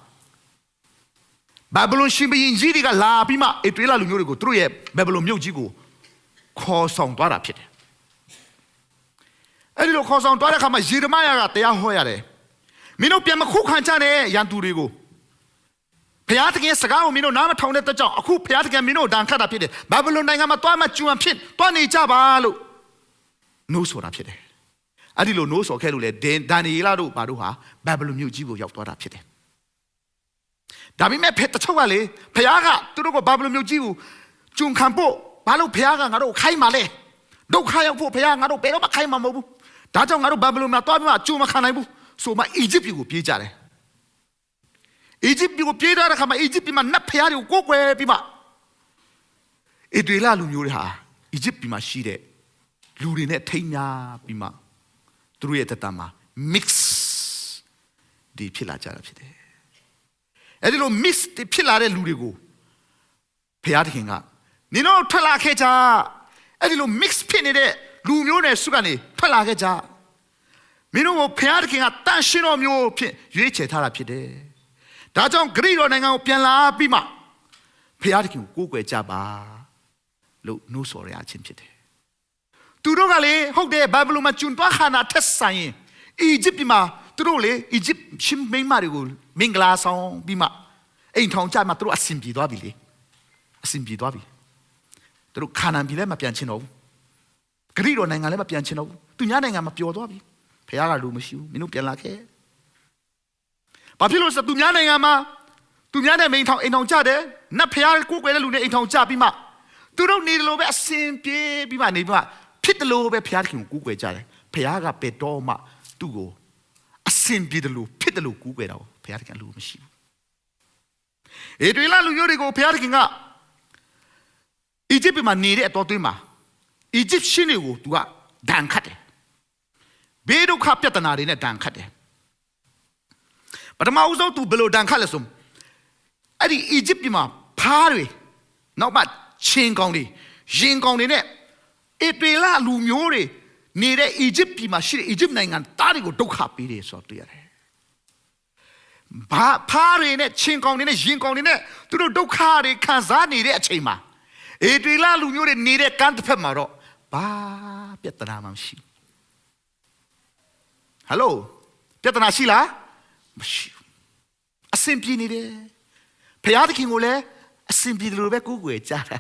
ဘာဘလုန်ရှင်ဘုရင်ကြီးတွေကလာပြီးမှအေဒေလလူမျိုးတွေကိုသူတို့ရဲ့ဘာဘလုန်မြို့ကြီးကိုခေါ်ဆောင်သွားတာဖြစ်တယ်အဲ့ဒီလိုခေါ်ဆောင်သွားတဲ့အခါမှာယေရမယကတရားဟောရတယ်မင်းတို့ပြန်မခုခံကြနဲ့ရန်သူတွေကိုဘုရားသခင်စကားကိုမင်းတို့နားမထောင်တဲ့အတွက်ကြောင့်အခုဘုရားသခင်မင်းတို့ဒဏ်ခတ်တာဖြစ်တယ်ဘာဘလုန်နိုင်ငံမှာတွားမှကျွမ်းဖြစ်တွားနေကြပါလို့နိုးဆိုတာဖြစ်တယ်အဲ့ဒီလိုနိုးဆော်ခဲ့လို့လေဒန်နီယေလတို့ဘာတို့ဟာဘာဘလုန်မြို့ကြီးကိုရောက်သွားတာဖြစ်တယ်ဒါပေမဲ့တချို့ကလေဘုရားကသူတို့ကဘာဘလုန်မြို့ကြီးကိုကျွန်းခံဖို့ဘာလို့ဘုရားကငါတို့ခိုင်းပါလဲဒုက္ခရောက်ဖို့ဘုရားငါတို့ဘယ်တော့မှခိုင်းမှာမဟုတ်ဘူးဒါကြောင့်ငါတို့ဘာဘလုန်မှာတွားပြီးမှကျွန်းမခံနိုင်ဘူးဆိုမှအီဂျစ်ပြည်ကိုပြေးကြတယ်အီဂျစ်ပြည်ကိုပြေးတဲ့အခါမှာအီဂျစ်ပြည်မှာနတ်ဖျားတွေကိုကိုးကွယ်ပြီးမှအေဒေလလူမျိုးတွေဟာအီဂျစ်ပြည်မှာရှိတဲ့လူတွေနဲ့ထိမ်းများပြီးမှသူတို့ရဲ့တတမှာ mix ဒီဖြစ်လာကြတာဖြစ်တယ်အဲ့ဒီလို mix ဒီဖြစ်လာတဲ့လူတွေကိုဘုရားသခင်ကနင်တို့ထွက်လာခဲ့ကြအဲ့ဒီလို mix ဖြစ်နေတဲ့လူမျိုးနဲ့စုကနေထွက်လာခဲ့ကြမင်းတို့ကိုဘုရားသခင်ကတန်ရှင်းတော်မျိုးဖြစ်ရွေးချယ်ထားတာဖြစ်တယ်ဒါကြောင့်ဂရိတော်နိုင်ငံကိုပြန်လာပြီးမှဘုရားသခင်ကိုကိုးကွယ်ကြပါလို့နှိုးဆော်ရခြင်းဖြစ်တယ်သူတို့ကလေဟုတ်တယ်ဘာဘလုန်မှာကျွန်းသွားခါနာထက်ဆိုင်ရင်အီဂျစ်ပြည်မှာသူတို့လေအီဂျစ်ရှင်မိန်းမတွေကိုမင်္ဂလာဆောင်ပြီးမှအိမ်ထောင်ကြမှာသူတို့အဆင်ပြေသွားပြီလေအဆင်ပြေသွားပြီသူတို့ခါနန်ပြည်လည်းမပြန်ချင်တော့ဘူးဂရိတော်နိုင်ငံလည်းမပြန်ချင်တော့ဘူးသူများနိုင်ငံမှာပျော်သွားပြီဘုရားကလူမရှိဘူးမင်းတို့ပြန်လာခဲ့ဘာဖြစ်လို့ဆိုသူများနိုင်ငံမှာသူများနဲ့အိမ်ထောင်ကြတယ်နတ်ဘုရားကိုယ်ကွယ်တဲ့လူနဲ့အိမ်ထောင်ကြပြီးမှသူတို့နေတယ်လို့ပဲအစင်ပြေးပြီးမှနေပြီးမှ ဖြစ်တယ်လို့ပဲဖျားခင်ကိုကူးကွယ်ကြတယ်ဖျားကဘယ်တော့မှသူ့ကိုအစင်ပြေတယ်လို့ဖြစ်တယ်လို့ကူးကွယ်တော့ဖျားခင်လူမရှိဘူးအေတွေလာလူမျိုးတွေကိုဖျားခင်ကအီဂျစ်ပြည်မှာနေတဲ့အတော်သွင်းမှာအီဂျစ်ရှင်တွေကိုသူကဒဏ်ခတ်တယ်ဘေးဒုက္ခပြဿနာတွေနဲ့ဒဏ်ခတ်တယ်ပထမဦးဆုံးသူဘယ်လိုဒဏ်ခတ်လဲဆိုအဲ့ဒီအီဂျစ်ပြည်မှာဖားတွေနောက်မှချင်းကောင်းတွေရင်ကောင်းတွေနဲ့အေတွေလာလူမျိုးတွေနေတဲ့အီဂျစ်ပြည်မှာရှိတဲ့အီဂျစ်နိုင်ငံသားတွေကိုဒုက္ခပေးတယ်ဆိုတော့တွေ့ရတယ်ဘာဖားတွေနဲ့ချင်းကောင်းတွေနဲ့ရင်ကောင်းတွေနဲ့သူတို့ဒုက္ခတွေခံစားနေတဲ့အချိန်မှာအေတွေလာလူမျိုးတွေနေတဲ့ကမ်းတစ်ဖက်မှာတော့ဘာပြဿနာမှမရှိဘူးဟယ်လိုပြဿနာရှိလားမရှိဘူးအဆင်ပြေနေတယ်ဖခင်သခင်ကိုလည်းအဆင်ပြေတယ်လို့ပဲကိုးကွယ်ကြတာ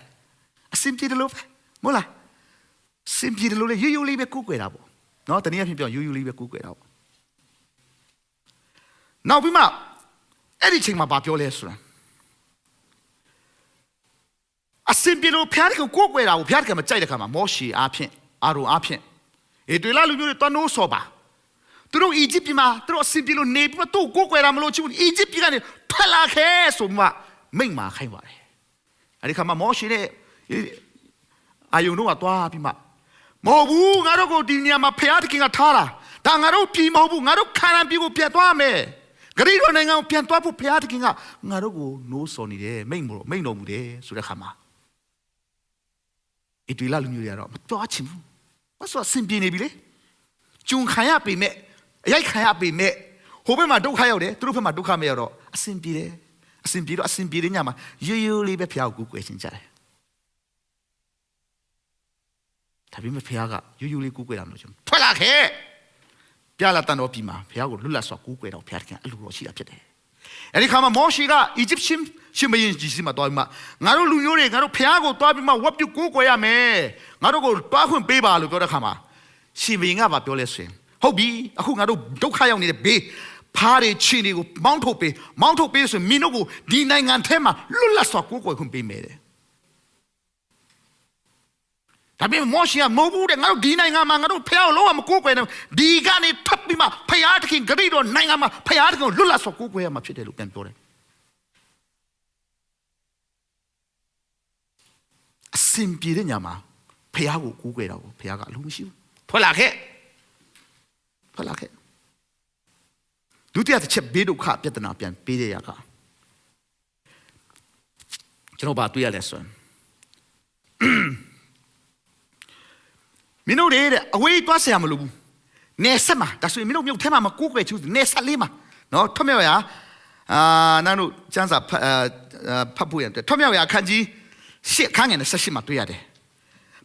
အဆင်ပြေတယ်လို့ပဲမဟုတ်လားအဆင်ပြေတယ်လို့လည်းရိုးရိုးလေးပဲကိုးကွယ်တာပေါ့နော်တနည်းအားဖြင့်ပြောရိုးရိုးလေးပဲကိုးကွယ်တာပေါ့နောက်ပြီးမှအဲ့ဒီချိန်မှာဘာပြောလဲဆိုတာအစင်ပြေလို့ဖျားကိုကိုးကွယ်တာကိုဖျားကမကြိုက်တဲ့ခါမှာမောရှေအားဖြင့်အာရုံအားဖြင့်တွေလာလူမျိုးတွေတွန်းနိုးဆော်ပါသူတို့အီဂျစ်ပြည်မှာသူတို့အစင်ပြေလို့နေပြီးတော့သူ့ကိုးကွယ်တာမလို့ချဘူးအီဂျစ်ပြည်ကနေထွက်လာခဲ့ဆိုမှမိန့်မာခိုင်းပါတယ်အဲဒီခါမှာမောရှေနဲ့အာယုန်တို့ကတွားပြီးမှမဟုတ်ဘူးငါတို့ကိုဒီနေရာမှာဖျားကထားတာဒါငါတို့ပြည်မဟုတ်ဘူးငါတို့ခါရန်ပြည်ကိုပြန်သွားမယ်ဂရိတော်နိုင်ငံကိုပြန်သွားဖို့ဖျားကငါတို့ကိုနိုးဆော်နေတယ်မိန့်တော်မူတယ်ဆိုတဲ့ခါမှာအေတွေလာလူမျိုးတွေကတော့မတော်ချင်ဘူးဘာလို့အဆင်ပြေနေပြီလေကျုံခံရပေမဲ့အရိုက်ခံရပေမဲ့ဟိုဘက်မှာဒုက္ခရောက်တယ်သူတို့ဘက်မှာဒုက္ခမရောက်တော့အဆင်ပြေတယ်အဆင်ပြေတော့အဆင်ပြေတဲ့ညမှာရိုးရိုးလေးပဲဖျားကိုကူးကွယ်ခြင်းကြတယ်ဒါပေမဲ့ဖျားကရိုးရိုးလေးကူးကွယ်တာမလို့ကျွန်တော်ထွက်လာခဲ့ပြလာတန်တော်ပြည်မှာဖျားကိုလွတ်လပ်စွာကူးကွယ်တော့ဖျားကအလိုတော်ရှိတာဖြစ်တယ်အဲဒီခါမှာမောရှေကအီဂျစ်ရှင်မင်းကြီးစီမှာတွားပြီးမှငါတို့လူမျိုးတွေငါတို့ဖျားကိုတွားပြီးမှဝတ်ပြုကိုးကွယ်ရမယ်ငါတို့ကိုတွားခွင့်ပေးပါလို့ပြောတဲ့ခါမှာရှင်မင်းကပြောလဲဆိုရင်ဟုတ်ပြီအခုငါတို့ဒုက္ခရောက်နေတဲ့ဘေးဖားတွေချင်းတွေကိုမောင်းထုတ်ပေးဆိုရင်မင်းတို့ကိုဒီနိုင်ငံထဲမှာလွတ်လပ်စွာကိုးကွယ်ခွင့်ပေးမယ်တဲ့ဒါပေမဲ့မောရှေကမဟုတ်ဘူးတဲ့ငါတို့ဒီနိုင်ငံမှာငါတို့ဖျားကိုလုံးဝမကိုးကွယ်နဲ့ဒီကနေထပ်ပြီးမှဖျားတခင်ဂရိတော်နိုင်ငံမှာဖျားတခင်ကိုလွတ်လပ်စွာကိုးကွယ်ရမှာဖြစ်တယ်လို့ပြန်ပြောတယ်အစင်ပြေတဲ့ညမှာဖျားကိုကိုးကွယ်တော့ဖျားကအလိုမရှိဘူးထွက်လာခဲ့ဒုတိယတစ်ချက်ဘေးဒုက္ခပြဿနာပြန်ပေးတဲ့ရကကျွန်တော်ဘာတွေ့ရလဲဆိုရင်မင်းတို့တဲ့အဝေးသွားဆရာမလို့ဘူးနေဆက်မှာဒါဆိုရင်မင်းတို့မြို့ထဲမှာမကိုးကွယ်ချူနေဆက်လေးမှာနော်ထွတ်မြောက်ရနန်းတို့ကျန်းစာဖတ်ဖို့ရထွတ်မြောက်ရခန်းကြီး8ခန်းငယ်နဲ့18မှာတွေ့ရတယ်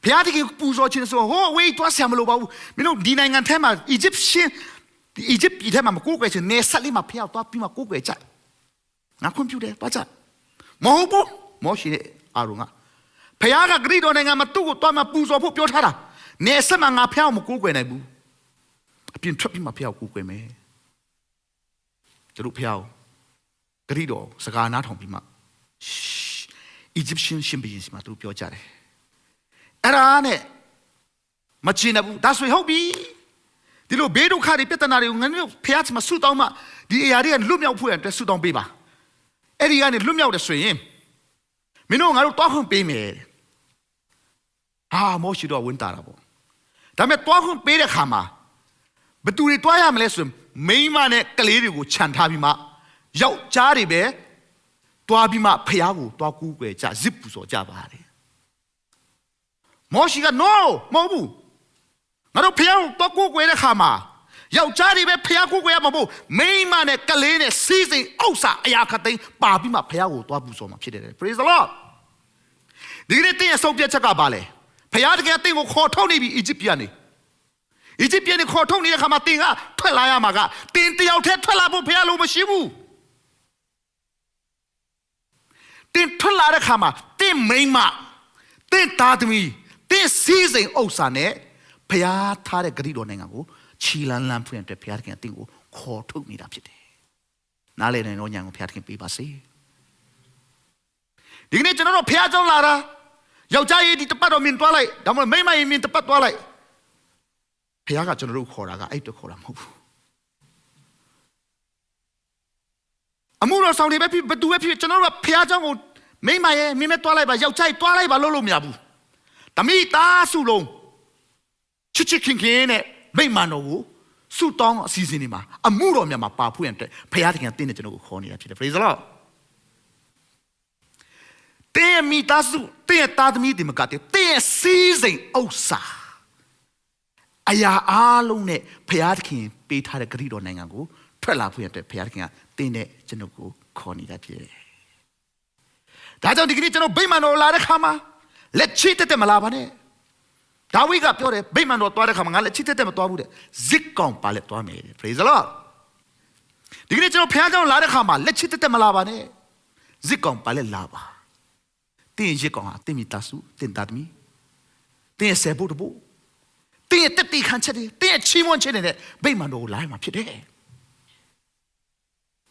ဘုရားတခင်ပူဇော်ခြင်းဆိုဟိုအဝေးသွားဆရာမလို့ပါဘူးမင်းတို့ဒီနိုင်ငံထဲမှာအီဂျစ်ပြည်ထဲမှာမကိုးကွယ်ချင်နေဆက်လေးမှာဖျားသွားပြီးမှကိုးကွယ်ကြငါခွင့်ပြုတယ်ပါကြမဟုတ်ဘူးမောရှေနဲ့အာရုံကဖျားကဂရိတော်နိုင်ငံမှာသူ့ကိုသွားမှပူဇော်ဖို့ပြောထားတာနေဆက်မှာငါဖျားမကိုးကွယ်နိုင်ဘူးအပြင်ထွက်ပြီးမှဖျားကိုကိုးကွယ်မယ်တို့ဖျားဂရိတော်စကားနားထောင်ပြီးမှအီဂျစ်ရှင်ဘီရင်စီမှာသူပြောကြတယ်အဲ့ဒါနဲ့မချင်ဘူးဒါဆိုဟုတ်ပြီဒီလိုဘေးဒုက္ခတွေပြဿနာတွေကိုငါတို့ဖျားချမှာဆူတောင်းမှဒီအရာတွေကလွတ်မြောက်ဖို့အတွက်ဆူတောင်းပေးပါအဲ့ဒီကနေလွတ်မြောက်တယ်ဆိုရင်မင်းတို့ငါတို့တောင်းခွင့်ပေးမယ်မောရှေတော့ဝန်တာတာပေါ့ဒါပေမဲ့တောင်းခွင့်ပေးတဲ့ခါမှာဘသူတွေတွားရမလဲဆိုရင်မိန်းမနဲ့ကလေးတွေကိုခြံထားပြီးမှယောက်ျားတွေပဲတွားပြီးမှဖျားကိုတွားကူးကွယ်ကြဇစ်ပူဇော်ကြပါတယ်မောရှေက no မဟုတ်ဘူးငါတို့ဖျားကိုတွားကူးကွယ်တဲ့ခါမှာယောက်ျားတွေပဲဖျားကူးကွယ်ရမှာမဟုတ်မိန်းမနဲ့ကလေးနဲ့စီးစိမ်အောက်စာအရာခသိန်းပါပြီးမှဖျားကိုတွားပူဇော်မှာဖြစ်တယ် praise the lord ဒီနေ့တင်းရဲ့ဆုံးဖြတ်ချက်ကဘာလဲဖျားတကယ်တင်းကိုခေါ်ထုတ်နေပြီအီဂျစ်ပြည်ကနေခေါ်ထုတ်နေတဲ့ခါမှာတင်းကထွက်လာရမှာကတင်းတယောက်တည်းထွက်လာဖို့ဖျားလို့မရှိဘူးတင်းထွက်လာတဲ့ခါမှာတင်းမိန်းမတင်းသားသမီးတင်းစီးစိမ်ဥစ္စာနဲ့ဖျားထားတဲ့ဂရိတော်နိုင်ငံကိုခြီလန်းလန်းဖွင့်တဲ့ဖျားတခင်အတင်းကိုခေါ်ထုတ်နေတာဖြစ်တယ်နားလည်နိုင်တော့ညာကိုဖျားတခင်ပေးပါစေဒီကနေ့ကျွန်တော်တို့ဖျားကြောင်းလာတာ ယောက်ျားရဲ့ဒီတပတ်တော့မင်းသွားလိုက်ဒါမှမဟုတ်မိန်းမရဲ့မင်းတပတ်သွားလိုက်ဖခင်ကကျွန်တော်တို့ခေါ်တာကအဲ့တော့ခေါ်တာမဟုတ်ဘူးအမှုတော်ဆောင်တွေပဲဖြစ်ဘသူပဲဖြစ်ကျွန်တော်တို့ကဖခင်เจ้าကိုမိန်းမရဲ့မင်းမဲသွားလိုက်ပါယောက်ျားရဲ့သွားလိုက်ပါလို့မရဘူးတမိသားစုလုံးချစ်ချစ်ခင်ခင်နဲ့မိန်းမတော်ကိုစုတောင်းအစီအစဉ်တွေမှာအမှုတော်များမှာပါဖို့ရတဲ့ဖခင်တခင်တင်းတဲ့ကျွန်တော်ကိုခေါ်နေတာဖြစ်တယ် praise the lord တင်းမိသားစုတင်းသားသမီးတွေမကတဲ့တင်းစီးစိမ်ဥစ္စာအရာအားလုံးနဲ့ဖခင်တခင်ပေးထားတဲ့ဂရုတော်နိုင်ငံကိုထွက်လာဖို့ရတဲ့ဖခင်တခင်ကတင်းတဲ့ကျွန်တော်ကိုခေါ်နေတာဖြစ်တယ်ဒါကြောင့်ဒီကနေ့ကျွန်တော်ဗိမာန်တော်လာတဲ့ခါမှာလက်ချိတက်မလာပါနဲ့ဒါဝိဒ်ကပြောတယ်ဗိမာန်တော်သွားတဲ့ခါမှာငါလက်ချိတက်မသွားဘူးတဲ့ဇစ်ကောင်ပါလက်သွားမယ်တဲ့ praise the lord ဒီကနေ့ကျွန်တော်ဖခင်ကြောင့်လာတဲ့ခါမှာလက်ချိတက်မလာပါနဲ့ဇစ်ကောင်ပါလက်လာပါတင်းဇစ်ကောင်ဟာတင်းမိသားစုတင်းသားသမီးတင်းရဲ့ဆယ်ဖို့တဖို့တင်းရဲ့တက်တီခံချက်တွေတင်းရဲ့ချီးမွမ်းချက်တွေနဲ့ဗိမာန်တော်ကိုလာရမှာဖြစ်တယ်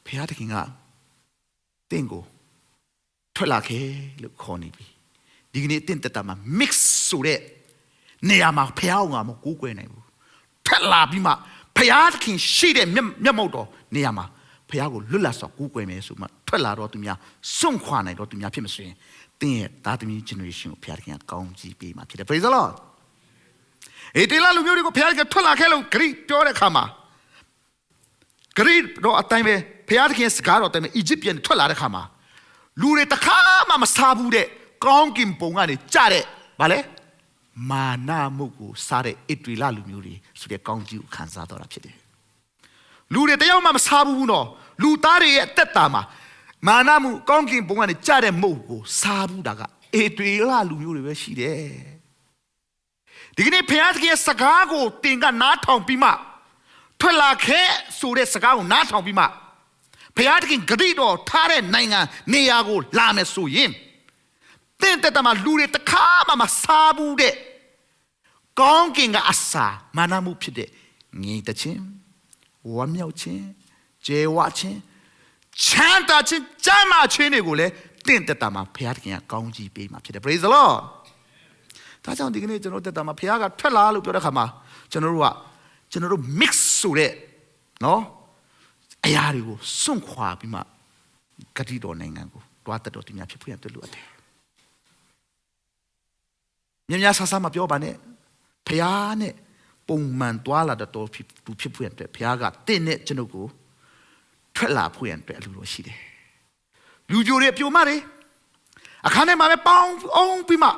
ဖခင်တခင်ကတင်းကိုထွက်လာခဲ့လို့ခေါ်နေပြီဒီကနေ့တင့်တက်တာမှာ mix ဆိုတဲ့နေရာမှာဖះအောင်ကမကိုးကွယ်နိုင်ဘူးထွက်လာပြီးမှဖះသခင်ရှိတဲ့မျက်မှောက်တော်နေရာမှာဖះကိုလွတ်လပ်စွာကိုးကွယ်မယ်ဆိုမှထွက်လာတော့သူများစွန့်ခွာနိုင်တော့သူများဖြစ်မဆိုရင်တင်းရဲ့သားသမီး generation ကိုဖះသခင်ကကောင်းကြီးပေးမှာဖြစ်တယ် praise the lord ဒီလာလူမျိုးတွေကိုဖះသခင်ထွက်လာခဲ့လို့ဂရိပြောတဲ့အခါမှာဂရိတော့အတိုင်းပဲဖះသခင်စကားတော်အတိုင်းပဲအီဂျစ်ပြန်ထွက်လာတဲ့အခါမှာလူတွေတခါမှမစားဘူးတဲ့ကောင်းကင်ပုံကနေကြတဲ့ဗာလဲမာနမှုကိုစားတဲ့ဣတရီလလူမျိုးတွေဆိုတဲ့ကောင်းကြီးကိုခံစားတော့တာဖြစ်တယ်လူတွေတယောက်မှမစားဘူးနော်လူသားတွေရဲ့အသက်တာမှာမာနမှုကောင်းကင်ပုံကနေကြတဲ့မုတ်ကိုစားဘူးတာကဣတရီလလူမျိုးတွေပဲရှိတယ်ဒီကနေ့ဖခင်ရဲ့စကားကိုတင်ကနားထောင်ပြီးမှထွက်လာခဲ့ဆိုတဲ့စကားကိုနားထောင်ပြီးမှဖခင်တခင်ဂရိတော်ထားတဲ့နိုင်ငံနေရာကိုလာမယ်ဆိုရင်တင့်တက်တာမှာလူတွေတခါမှမစားဘူးတဲ့ကောင်းကင်ကအစာမာနမှုဖြစ်တဲ့ငြိမ်သက်ခြင်းဝမ်းမြောက်ခြင်းကျေဝခြင်းချမ်းသာခြင်းကျမ်းမာခြင်းတွေကိုလည်းတင့်တက်တာမှာဖခင်တခင်ကကောင်းကြီးပေးမှာဖြစ်တယ် praise the lord ဒါကြောင့်ဒီကနေ့ကျွန်တော်တက်တာမှာဖခင်ကထွက်လာလို့ပြောတဲ့ခါမှာကျွန်တော်တို့ mix ဆိုတဲ့နော်အရာတွေကိုစွန့်ခွာပြီးမှဂတိတော်နိုင်ငံကိုတွားတက်တော်တင်များဖြစ်ဖို့ရတဲ့လူအပ်တယ်မြင်များဆဆမပြောပါနဲ့ဖျားနဲ့ပုံမှန်တွားလာတော်ဖြစ်ဖို့ရတဲ့ဖျားကတင့်နဲ့ကျွန်ုပ်ကိုထွက်လာဖို့ရတဲ့အလူတော်ရှိတယ်လူကြိုတွေပြိုမတွေအခန်းထဲမှာပဲပေါင်းအောင်ပြီးမှ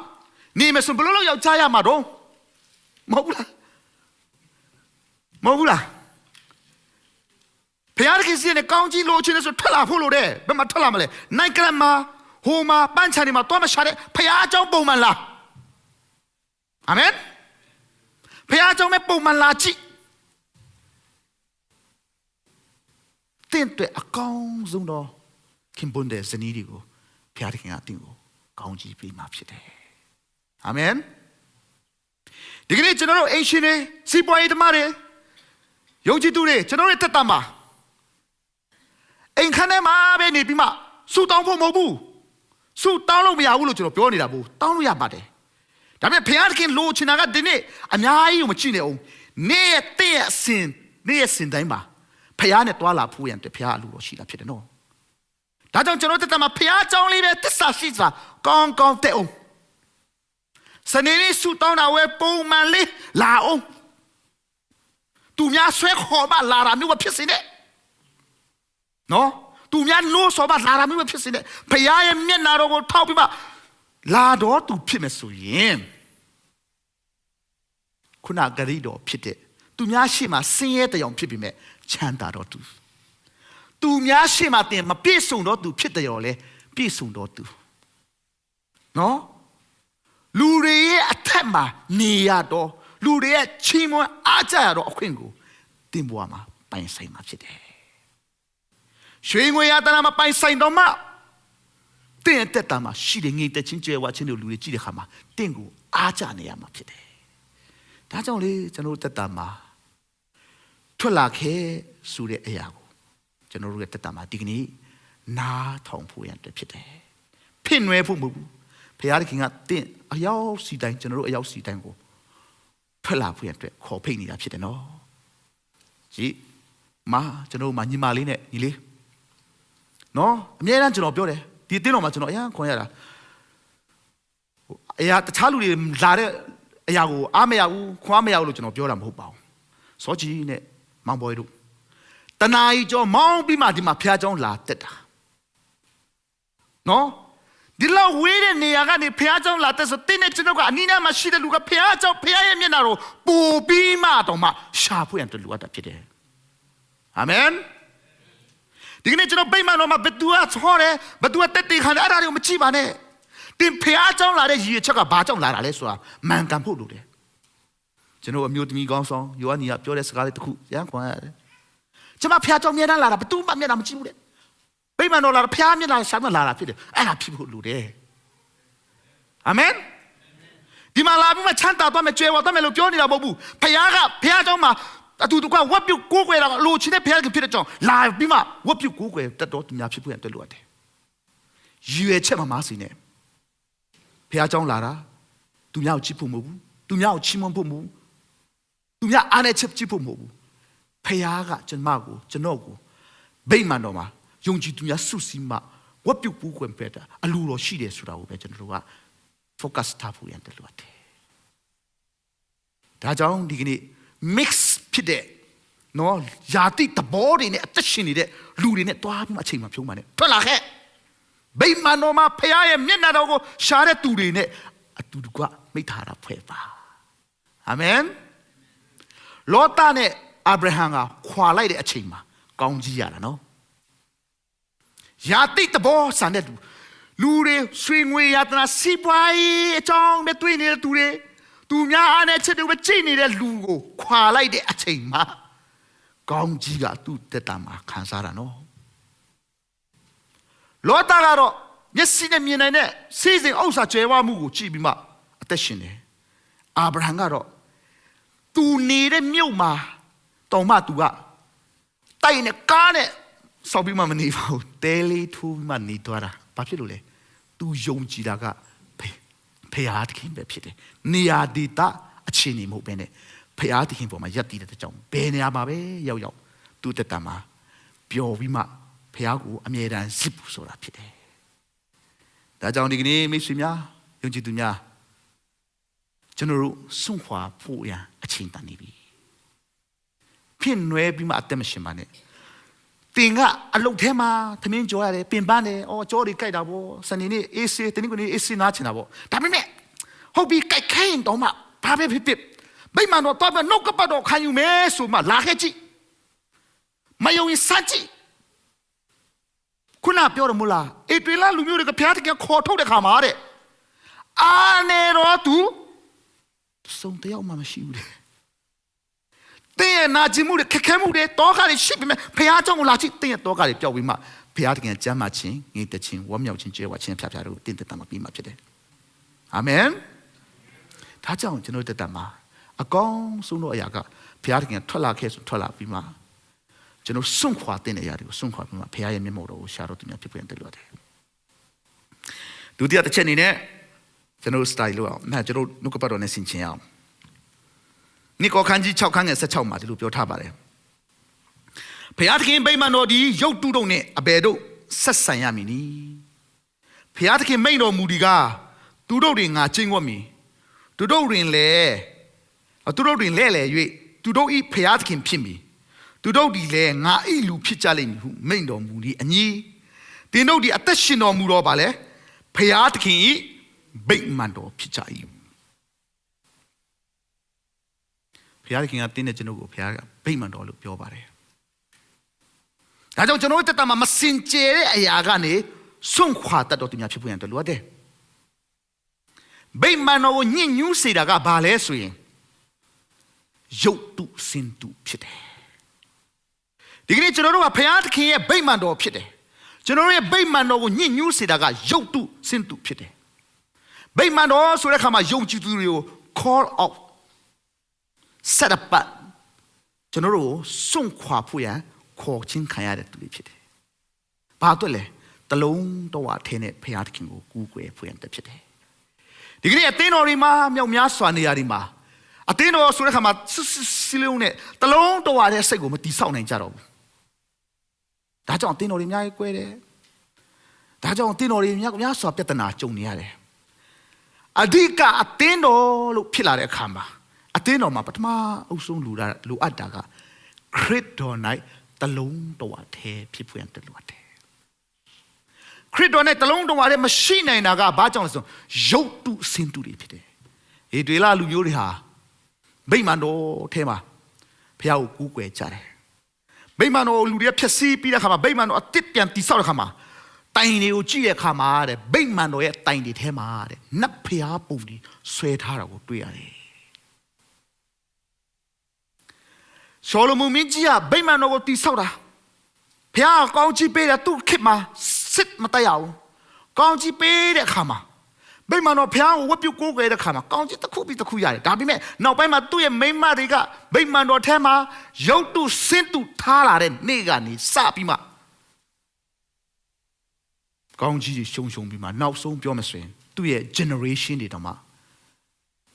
နေမယ်ဆိုဘယ်လိုလုပ်ယောက်ျားရမှာတော့မဟုတ်ဘူးလားဖျားခင်စီနဲ့ကောင်းကြီးလိုချင်တယ်ဆိုထွက်လာဖို့လို့တဲ့ဘယ်မှာထွက်လာမလဲနိုင်ကလမှာဟိုမှာပန်းချန်တွေမှာတွားမရှာတဲ့ဖျားအကြောင်းပုံမှန်လားအာမင်ဖျားအကြောင်းပဲပုံမှန်လာကြည့်တင့်တဲ့အကောင်းဆုံးတော့ခင်ပွန်းတဲ့ဇနီးတွေကိုဖျားခင်ကတင့်ကိုကောင်းကြီးပေးမှာဖြစ်တယ်အာမင်ဒီကနေ့ကျွန်တော်တို့အိမ်ရှင်တွေစီးပွားရေးသမားတွေယုံကြည်သူတွေကျွန်တော်တို့တက်တာမှာအိမ်ခန်းထဲမှာပဲနေပြီးမှဆူတောင်းဖို့မဟုတ်ဘူးဆူတောင်းလို့မရဘူးလို့ကျွန်တော်ပြောနေတာဘူးတောင်းလို့ရပါတယ်ဒါပေမဲ့ဘုရားသခင်လိုချင်တာကဒီနေ့အများကြီးကိုမကြည့်နေအောင်နေ့ရက်တည့်ရက်စင်တိုင်းမှာဘုရားနဲ့တွားလာဖို့ရန်တဲ့ဘုရားအလိုတော်ရှိတာဖြစ်တယ်နော်ဒါကြောင့်ကျွန်တော်တက်တာမှာဘုရားအကြောင်းလေးပဲသစ္စာရှိစွာကောင်းကောင်းတဲ့အောင်စနေနေ့ဆူတောင်းတာဝဲပုံမှန်လေးလာအောင်သူများဆွဲခေါ်မှလာတာမျိုးမဖြစ်စေနဲ့နော်သူများလို့ဆိုမှလာတာမျိုးမဖြစ်စေနဲ့ဘုရားရဲ့မျက်နာတော်ကိုထောက်ပြီးမှလာတော့သူဖြစ်မယ်ဆိုရင်ခုနဂရိတော်ဖြစ်တဲ့သူများရှိမှဆင်းရဲတဲ့အောင်ဖြစ်ပြီးမဲ့ချမ်းသာတော့သူများရှိမှတင်မပြည့်စုံတော့သူဖြစ်တဲ့ရောလေပြည့်စုံတော့သူနော်လူတွေရဲ့အထက်မှာနေရတော့လူတွေရဲ့ချီးမွမ်းအားကြရတော့အခွင့်ကိုတင်ပွားမှာပိုင်ဆိုင်မှာဖြစ်တယ်ရွှေငွေရတနာမှာပိုင်ဆိုင်တော့မှတင့်တက်တာမှာရှိတဲ့ငြိမ်သက်ခြင်းကြွယ်ဝခြင်းတို့လူတွေကြည့်တဲ့အခါမှာတင့်ကိုအားကြနေရမှာဖြစ်တယ်ဒါကြောင့်လေကျွန်တော်တက်တာမှာထွက်လာခဲ့ဆိုတဲ့အရာကိုကျွန်တော်တို့ရဲ့တက်တာမှာဒီကနေ့နားထောင်ဖို့ရတဲ့ဖြစ်တယ်ဖြစ်နွယ်ဖို့မဟုတ်ဘူး ဖခင်ကတင့်အရောက်စီတိုင်းကျွန်တော်တို့အရောက်စီတိုင်းကိုထွက်လာဖို့ရအတွက်ခေါ်ဖိတ်နေတာဖြစ်တယ်နော်ကြည့်ကျွန်တော်ညီမလေးနဲ့ညီလေးနော်အမြဲတမ်းကျွန်တော်ပြောတယ်ဒီအတင်းတော်မှာကျွန်တော်အရင်ခွန်ရတာအရာတခြားလူတွေလာတဲ့အရာကိုအားမရဘူးခွားမရဘူးလို့ကျွန်တော်ပြောတာမဟုတ်ပါဘူးစောကြီးနဲ့မောင်ဘွယ်တို့တနာကြီးကျော်မောင်းပြီးမှဒီမှာဖျားเจ้าလာတက်တာနော်ဒီလောက်ဝေးတဲ့နေရာကနေဖျားเจ้าလာတက်ဆိုတင်းနဲ့ကျွန်တော်ကအနီးနားမှာရှိတဲ့လူကဖျားเจ้าဖျားရဲ့မျက်နှာကိုပို့ပြီးမှတော့မှရှာဖွေရတဲ့လူအပ်တာဖြစ်တယ်အာမင်ဒီကနေ့ကျွန်တော်ပိတ်မှတော့မှဘသူကဆောတယ်ဘသူကတက်တေခံတယ်အဲ့ဒါတွေကိုမကြည့်ပါနဲ့တင်ဖျားเจ้าလာတဲ့ရည်ရွယ်ချက်ကဘာကြောင့်လာတာလဲဆိုတာမှန်ကန်ဖို့လိုတယ်ကျွန်တော်အမျိုးသမီးကောင်းဆောင်ယောဟန်ကြီးကပြောတဲ့စကားလေးတစ်ခုရမ်းခွန်ရတယ်ကျွန်မဖျားเจ้าမျက်နှာလာတာဘသူမှမျက်နှာမကြည့်ဘူးတဲ့ပိတ်မှတော့လာဖျားမျက်နှာရှာမှလာတာဖြစ်တယ်အဲ့ဒါဖြစ်ဖို့လိုတယ်အာမင်ဒီမှာလာပြီးမှချမ်းသာသွားမယ်ကြွယ်ဝသွားမယ်လို့ပြောနေတာမဟုတ်ဘူးဖျားเจ้าမှာအတူတူကဝတ်ပြုတ်ကိုးကွယ်တာလိုချင်တဲ့ဖျားကဖြစ်တဲ့ကြောင့်လာပြီးမှဝတ်ပြုတ်ကိုးကွယ်တတ်တော်သူများဖြစ်ဖို့အတွက်လိုအပ်တယ်ရည်ရွယ်ချက်မှမစီနဲ့ဖျားเจ้าလာတာသူများကိုချစ်ဖို့မဟုတ်ဘူးသူများကိုချီးမွမ်းဖို့မဟုတ်ဘူးသူများအားနဲ့ချစ်ဖို့မဟုတ်ဘူးဖျားကကျွန်တော်ကိုဗိမာန်တော်မှာယုံကြည်သူများစုစည်းမှဝတ်ပြုတ်ကိုးကွယ်ပေးတာအလိုတော်ရှိတယ်ဆိုတာကိုပဲကျွန်တော်တို့က focus ထားဖို့ရတယ်လို့တယ်ဒါကြောင့်ဒီကနေ့ mix ဖြစ်တဲ့နော်ယာတိတဘောတွေနဲ့အသက်ရှင်နေတဲ့လူတွေနဲ့တွားပြီးမှအချိန်မှဖြုံးပါနဲ့ထွက်လာခဲ့ဗိမာန်တော်မှာဖခင်ရဲ့မျက်နှာတော်ကိုရှာတဲ့သူတွေနဲ့အတူတူကမိထားတာဖွဲ့ပါအာမင်လောသနဲ့အာဗြဟံကခွာလိုက်တဲ့အချိန်မှာကောင်းကြီးရတာနော်ယာတိတဘောဆန်တဲ့လူတွေဆွေငွေရတနာစီးပွားရေးအကြောင်းနဲ့တွေ့နေတဲ့သူတွေသူများအားနဲ့ချစ်သူပဲကြိတ်နေတဲ့လူကိုခွာလိုက်တဲ့အချိန်မှာကောင်းကြီးကသူ့တက်တာမှာခံစားတာနော်လောတာကတော့မျက်စိနဲ့မြင်နိုင်တဲ့စီးစိမ်ဥစ္စာကျွဲဝမှုကိုကြည့်ပြီးမှအသက်ရှင်တယ်အာဗြဟံကတော့သူနေတဲ့မြို့မှာတောင်မှသူကတိုက်နဲ့ကားနဲ့ဆောက်ပြီးမှမနေပါဘူးတဲလေးထိုးပြီးမှနေသွားတာဘာဖြစ်လို့လဲသူယုံကြည်တာကဖခင်သခင်ပဲဖြစ်တယ်နေရာဒေသအခြေအနေမဟုတ်ဘဲနဲ့ဖခင်သခင်ပေါ်မှာယက်တည်တဲ့ကြောင့်ဘယ်နေရာမှာပဲရောက်သူ့တက်တာမှာပျော်ပြီးမှဖခင်ကိုအမြဲတမ်းဇစ်ဖို့ဆိုတာဖြစ်တယ်ဒါကြောင့်ဒီကနေ့မိတ်ဆွေများယုံကြည်သူများကျွန်တော်တို့စွန့်ခွာဖို့ရန်အချိန်တန်နေပြီဖြစ်နွယ်ပြီးမှအသက်မရှင်ပါနဲ့တင်ကအလုတ်ထဲမှာသမင်းကြောရတယ်ပင်ပန်းတယ်ကြောတွေကြိုက်တာပေါ့စနေနေ့အေးစေးတနင်္ဂနွေအေးစေးနားချင်တာပေါ့ဒါပေမဲ့ဟုတ်ပြီကြိုက်ခိုင်းတော့မှဘာပဲဖြစ်ဗိမာန်တော်တော့နှုတ်ကပတ်တော်ခံယူမယ်ဆိုမှလာခဲ့ကြည့်မယုံရင်စကြည့်ခုနပြောတယ်မို့လားအေတွေလာလူမျိုးတွေကဖျားတကယ်ခေါ်ထုတ်တဲ့ခါမှာတဲ့အာနေတော့သူစုံတယောက်မှမရှိဘူးတဲ့တင်းရဲ့နာကျင်မှုတွေခက်ခဲမှုတွေတောခါတွေရှိပြီမဲ့ဖခင်เจ้าကိုလာကြည့်တင်းရဲ့တောခါတွေပျောက်ပြီးမှဖခင်တကယ်ကျမ်းမာခြင်းငြိမ်သက်ခြင်းဝမ်းမြောက်ခြင်းကြွယ်ဝခြင်းဖြာဖြာတို့တင်းတက်တာမှာပြီးမှဖြစ်တယ်အာမင်ဒါကြောင့်ကျွန်တော်တက်တာမှာအကောင်းဆုံးသောအရာကဖခင်တကယ်ထွက်လာခဲ့ဆိုထွက်လာပြီးမှကျွန်တော်စွန့်ခွာတဲ့အရာတွေကိုစွန့်ခွာပြီးမှဖခင်ရဲ့မျက်မှောက်တော်ကိုရှာတော့သူများဖြစ်ပြန်တယ်လို့တယ်ဒုတိယတစ်ချက်အနေနဲ့ကျွန်တော် style လို့အောင်ကျွန်တော်နှုတ်ကပတ်တော်နဲ့ဆင်ခြင်အောင်နိကောခန်းကြီး6ခန်းငယ်16မှာဒီလိုပြောထားပါတယ်ဘုရားသခင်ဗိမာန်တော်ဒီရုပ်တုတို့နဲ့အဘယ်တို့ဆက်ဆံရမည်နီဘုရားသခင်မိန့်တော်မူဒီကသူတို့တွေငါကျင့်ဝတ်မည်သူတို့တွင်လဲ၍သူတို့ဤဘုရားသခင်ဖြစ်မည်သူတို့ဒီလဲငါဤလူဖြစ်ကြလိမ့်မည်ဟုမိန့်တော်မူသည်အညီတင်တို့ဒီအသက်ရှင်တော်မူတော့ပါလေဘုရားသခင်ဤဗိမာန်တော်ဖြစ်ကြ၏ဘုရားခင်ကတင်းတဲ့ကျွန်ုပ်ကိုဘုရားကဗိမာန်တော်လို့ပြောပါတယ်ဒါကြောင့်ကျွန်တော်တက်တာမှာမစင်ကြယ်တဲ့အရာကနေစွန့်ခွာတတ်တော်သူများဖြစ်ဖို့ရန်တော်လိုအပ်တယ်ဗိမာန်တော်ကိုညှဉ်းညူးစေတာကဘာလဲဆိုရင်ရုပ်တုစင်တုဖြစ်တယ်ဒီကနေ့ကျွန်တော်တို့ကဘုရားသခင်ရဲ့ဗိမာန်တော်ဖြစ်တယ်ကျွန်တော်ရဲ့ဗိမာန်တော်ကိုညှဉ်းညူးစေတာကရုပ်တုစင်တုဖြစ်တယ်ဗိမာန်တော်ဆိုတဲ့အခါမှာယုံကြည်သူတွေကို call out set up ကျွန်တော်တို့စွန့်ခွာဖို့ရန်ခေါ်ချင်းခံရတဲ့သူတွေဖြစ်တယ်။ဘာအတွက်လဲတလုံးတော့အထင်းနဲ့ဖခင်သခင်ကိုကူးကွယ်ဖို့ရန်တဖြစ်တယ် ဒီကနေ့အသင်းတော်တွေမှာမြောက်များစွာနေရာတွေမှာအသင်းတော်ဆိုတဲ့ခါမှာစီလုံးနဲ့တလုံးတော်ရတဲ့စိတ်ကိုမတိဆောက်နိုင်ကြတော့ဘူးဒါကြောင့်အသင်းတော်တွေအများကြီးကွဲတယ်ဒါကြောင့်အသင်းတော်တွေများစွာပြဿနာကြုံနေရတယ်အဓိကအသင်းတော်လို့ဖြစ်လာတဲ့အခါမှာအသင်းတော်မှာပထမအုပ်ဆုံးလိုအပ်တာကခရစ်တော်၌တလုံးတော်အထဲဖြစ်ဖွယ်တယ်လို့တယ်ခရစ်တော်နဲ့တလုံးတော်အထဲမရှိနိုင်တာကဘာကြောင့်လဲဆိုရုပ်တုစင်တုတွေဖြစ်တယ်အေတွေလာလူမျိုးတွေဟာဗိမာန်တော်ထဲမှာဘုရားကိုကူးကွယ်ကြတယ်ဗိမာန်တော်လူတွေကဖြည့်ဆည်းပြီးတဲ့ခါမှာဗိမာန်တော်အသစ်ပြန်တည်ဆောက်တဲ့ခါမှာတိုင်တွေကိုကြည့်တဲ့အခါမှာတဲ့ဗိမာန်တော်ရဲ့တိုင်တွေထဲမှာတဲ့နတ်ဖျားပုံတွေဆွဲထားတာကိုတွေ့ရတယ်ရှောလမုန်မင်းကြီးကဗိမာန်တော်ကိုတည်ဆောက်တာဘုရားကောင်းချီးပေးတဲ့သူ့ခေတ်မှာစစ်မတက်ရအောင်ကောင်းချီးပေးတဲ့အခါမှာဗိမာန်တော်ဘုရားကိုဝတ်ပြုကိုးကွယ်တဲ့အခါမှာကောင်းချီးတစ်ခုပြီးတစ်ခုရတယ်ဒါပေမဲ့နောက်ပိုင်းမှာသူ့ရဲ့မိန်းမတွေကဗိမာန်တော်ထဲမှာရုပ်တုစင်တုထားလာတဲ့နေ့ကနေစပြီးမှကောင်းကြီးရှုံပြီးမှနောက်ဆုံးပြောမစင်သူ့ရဲ့ generation တွေတော့မှ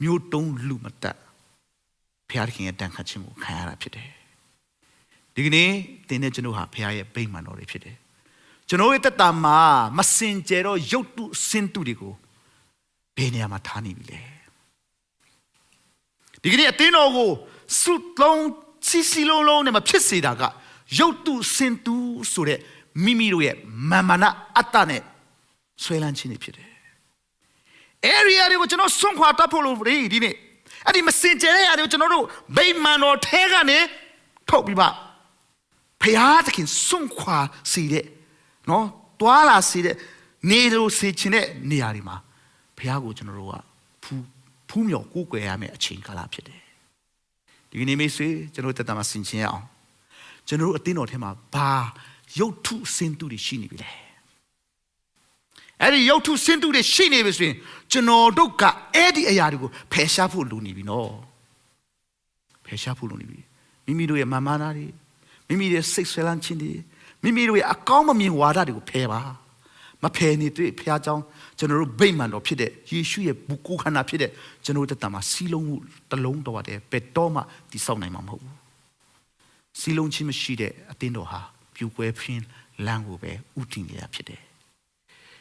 မျိုးတုံးလူမတက်ဘုရားခင်ရဲ့တန်ခတ်ခြင်းကိုခံရတာဖြစ်တယ်ဒီကနေ့သင်နဲ့ကျွန်တော်ဟာဘုရားရဲ့ဗိမာန်တော်တွေဖြစ်တယ်ကျွန်တော်ရဲ့တက်တာမှာမစင်ကြဲတော့ရုပ်တုစင်တုတွေကိုဘယ်နေရာမှာထားနေပြီလဲဒီကနေ့အသင်းတော်ကိုစုလုံးစီလုံးနဲ့မဖြစ်စေတာကရုပ်တုစင်တုဆိုတဲ့မိမိတို့ရဲ့မာနအတ္တနဲ့ဆွဲလန်းခြင်းတွေဖြစ်တယ်။ area တွေကိုကျွန်တော်ဆွန့်ခွာတတ်ဖို့လို့ဒီနေ့အဲ့ဒီမစင်ကြဲတဲ့နေရာတွေကိုကျွန်တော်တို့ဗိမာန်တော်ထဲကနေထုတ်ပြီးမှဖျားသခင်ဆွန့်ခွာစီတဲ့နော်တွာလာစီတဲ့နေလို့စီချင်တဲ့နေရာတွေမှာဖျားကိုကျွန်တော်တို့ကဖူးမြော်ကိုးကွယ်ရမယ့်အချိန်ကာလဖြစ်တယ်။ဒီကနေ့မိတ်ဆွေကျွန်တော်တက်တာမှာဆင်ခြင်ရအောင်ကျွန်တော်တို့အသင်းတော်ထဲမှာဘာရုပ်ထုစင်တုတွေရှိနေပြီလေအဲ့ဒီရုပ်ထုစင်တုတွေရှိနေပြီဆိုရင်ကျွန်တော်တို့ကအဲ့ဒီအရာတွေကိုဖယ်ရှားဖို့လိုနေပြီနော်ဖယ်ရှားဖို့လိုနေပြီမိမိတို့ရဲ့မာနတွေမိမိရဲ့စိတ်ဆွဲလန်းခြင်းတွေမိမိတို့ရဲ့အကောင်းမမြင်ဝါဒတွေကိုဖယ်ပါမဖယ်နေတွေ့ဖျားကြောင်းကျွန်တော်တို့ဗိမာန်တော်ဖြစ်တဲ့ယေရှုရဲ့ဘူကိုခန္ဓာဖြစ်တဲ့ကျွန်တော်တို့တတ်မှာစီလုံးမှုတလုံးတော်တဲ့ဘယ်တော့မှတိဆောက်နိုင်မှာမဟုတ်ဘူးစီလုံးချင်းမရှိတဲ့အသင်းတော်ဟာပြူကွဲဖင်းလမ်းကိုပဲဥတည်နေတာဖြစ်တယ်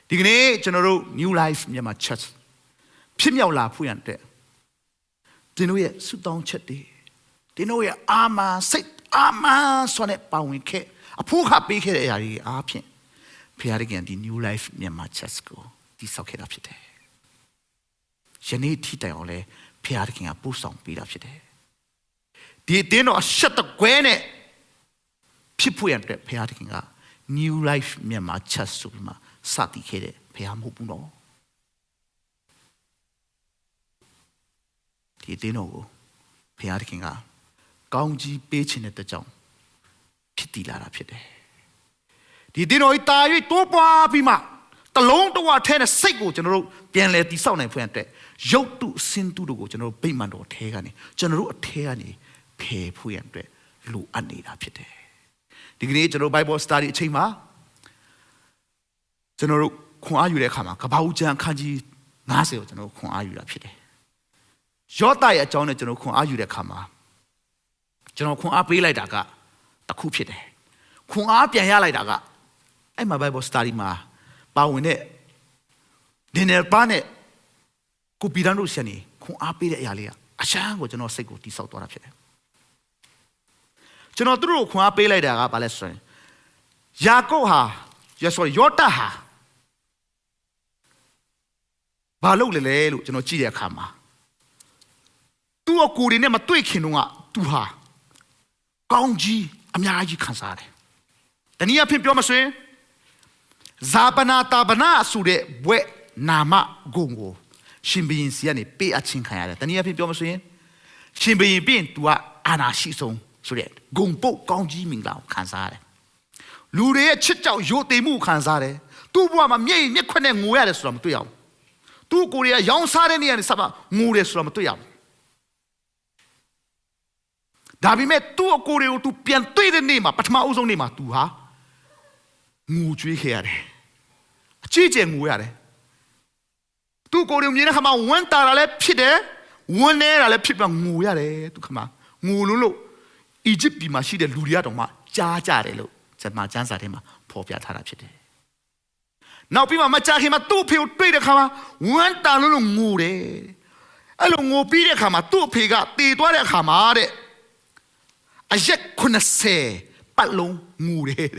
ဒီကနေ့ကျွန်တော်တို့ New Life မြန်မာ Church ဖြစ်မြောက်လာဖို့ရတဲ့ဒီတို့ရဲ့ဆုတောင်းချက်တွေဒီတို့ရဲ့အာမန်စိတ်အာမန်ဆိုတဲ့ပါဝင်ခဲ့အဖို့ခပေးခဲ့တဲ့အရာတွေအားဖြင့်ဖခင်ကဒီ New Life မြန်မာ Church ကိုတည်ဆောက်ခဲ့တာဖြစ်တယ်ယနေ့ထိတိုင်အောင်လဲဖခင်ကပို့ဆောင်ပေးတာဖြစ်တယ်ဒီအတင်းတော်အဆက်တကွဲနဲ့ဖြစ်ဖို့ရတဲ့ဘုရားသခင်က New Life မြန်မာ Church ဆိုပြီးမှစတည်ခဲ့တဲ့ဘုရားမဟုတ်ဘူးနော်ဒီတင်းတော်ကိုဘုရားသခင်ကကောင်းကြီးပေးခြင်းတဲ့ကြောင့်ဖြစ်တည်လာတာဖြစ်တယ်ဒီတင်းတော်ဤတာ၍တိုးပွားပြီးမှတလုံးတဝထဲနဲ့စိတ်ကိုကျွန်တော်တို့ပြန်လဲတည်ဆောက်နိုင်ဖွယ်အတွက်ရုပ်တုစင်တုတို့ကိုကျွန်တော်တို့ဗိမာန်တော်ထဲကနေကျွန်တော်တို့အထဲကနေဖယ်ဖို့ရအတွက်လိုအပ်နေတာဖြစ်တယ်ဒီကနေ့ကျွန်တော် Bible Study အချိန်မှာကျွန်တော်တို့ခွန်အားယူတဲ့အခါမှာကပ္ပဦးကျမ်းခန်းကြီး90ကိုကျွန်တော်ခွန်အားယူတာဖြစ်တယ်ယောသရဲ့အကြောင်းနဲ့ကျွန်တော်ခွန်အားယူတဲ့အခါမှာကျွန်တော်ခွန်အားပေးလိုက်တာကတစ်ခုဖြစ်တယ်ခွန်အားပြန်ရလိုက်တာကအဲ့မှာ Bible Study မှာပါဝင်တဲ့ဒီနယ်ပါနဲ့ကိုပီရန်တို့ဆန်နေခွန်အားပေးတဲ့အရာလေးကအချမ်းကိုကျွန်တော်စိတ်ကိုတိဆောက်သွားတာဖြစ်တယ်ကျွန်တော်တို့ခွန်အားပေးလိုက်တာကဘာလဲဆိုရင်ယာကုပ်ဟာယောသဟာဘာလုပ်လဲလို့ကျွန်တော်ကြည့်တဲ့အခါမှာသူ့အကူတွေနဲ့မတွေ့ခင်တော့ကသူဟာကောင်းကြီးအများကြီးခံစားရတယ်။တနည်းအားဖြင့်ပြောမဆိုရင်ဇာပနာတာပနာဆိုတဲ့ဘွဲ့နာမဂုံကိုရှင်ဘုရင်စီကနေပေးအပ်ခြင်းခံရတယ်။တနည်းအားဖြင့်ပြောမဆိုရင်ရှင်ဘုရင်ပြင်သူကအာနာရှိဆုံးဆိုတဲ့ဂုံပုတ်ကောင်းကြီးမင်္ဂလာကိုခံစားရတယ်။လူတွေရဲ့ချစ်ကြောက်ယိုသိမ်မှုခံစားတယ်။သူ့ဘဝမှာမျက်ခွက်နဲ့ငိုရတယ်ဆိုတာမတွေ့ရဘူး။သူ့ကိုယ်တွေကရောင်းစားတဲ့နေရာနဲ့စပါငိုတယ်ဆိုတာမတွေ့ရဘူး။ဒါပေမဲ့သူ့အကိုတွေကိုသူပြန်တွေ့တဲ့နေ့မှာပထမအဦးဆုံးနေ့မှာသူဟာငိုကြွေးခဲ့ရတယ်။အကြီးကျယ်ငိုရတယ်။ သူ့ကိုယ်ကိုမြင်တဲ့ခါမှာဝမ်းတာတာလည်းဖြစ်တယ်ဝမ်းနေတာလည်းဖြစ်ပြီးငိုရတယ်သူခါမှာငိုလို့အီဂျစ်ပြည်မှာရှိတဲ့လူတွေကတော့မှကြားကြတယ်လို့ကျမ်းစာထဲမှာဖော်ပြထားတာဖြစ်တယ်နောက်ပြီးမှမကြာခင်မှာသူ့အဖေကိုတွေ့တဲ့ခါမှာဝမ်းတာလို့ငိုတယ်အဲ့လိုငိုပြီးတဲ့ခါမှာသူ့အဖေကတည်သွားတဲ့အခါမှာတဲ့အရက်90ပတ်လုံးငိုတယ်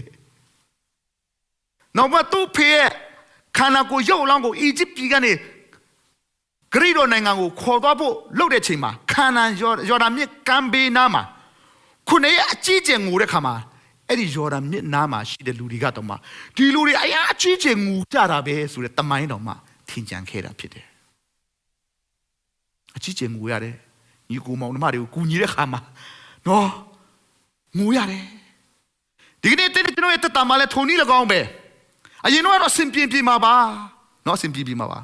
နောက်မှသူ့ဖေရဲ့ခန္ဓာကိုယ်ရုပ်အလောင်းကိုအီဂျစ်ပြည်ကနေဂရိတော်နိုင်ငံကိုခေါ်သွားဖို့လုပ်တဲ့ချိန်မှာခါနာန်ယော်ဒန်မြစ်ကမ်းဘေးနားမှာခုနှစ်ရက်အကြီးကျယ်ငိုတဲ့ခါမှာအဲ့ဒီယော်ဒန်မြစ်နားမှာရှိတဲ့လူတွေကတော့မှဒီလူတွေအရာအကြီးကျယ်ငိုကြတာပဲဆိုတဲ့တမိုင်းတော်မှာထင်ကြံခဲ့တာဖြစ်တယ်အကြီးကျယ်ငိုရတယ်ညီကိုမောင်နှမတွေကိုကူညီတဲ့ခါမှာနော်ငိုရတယ်ဒီကနေ့ကျွန်တော်ရဲ့တက်တာမှလည်းထုံနည်း၎င်းပဲအရင်တော့စင်ပြင်းမှာပါနော်စင်ပြင်းမှာပါ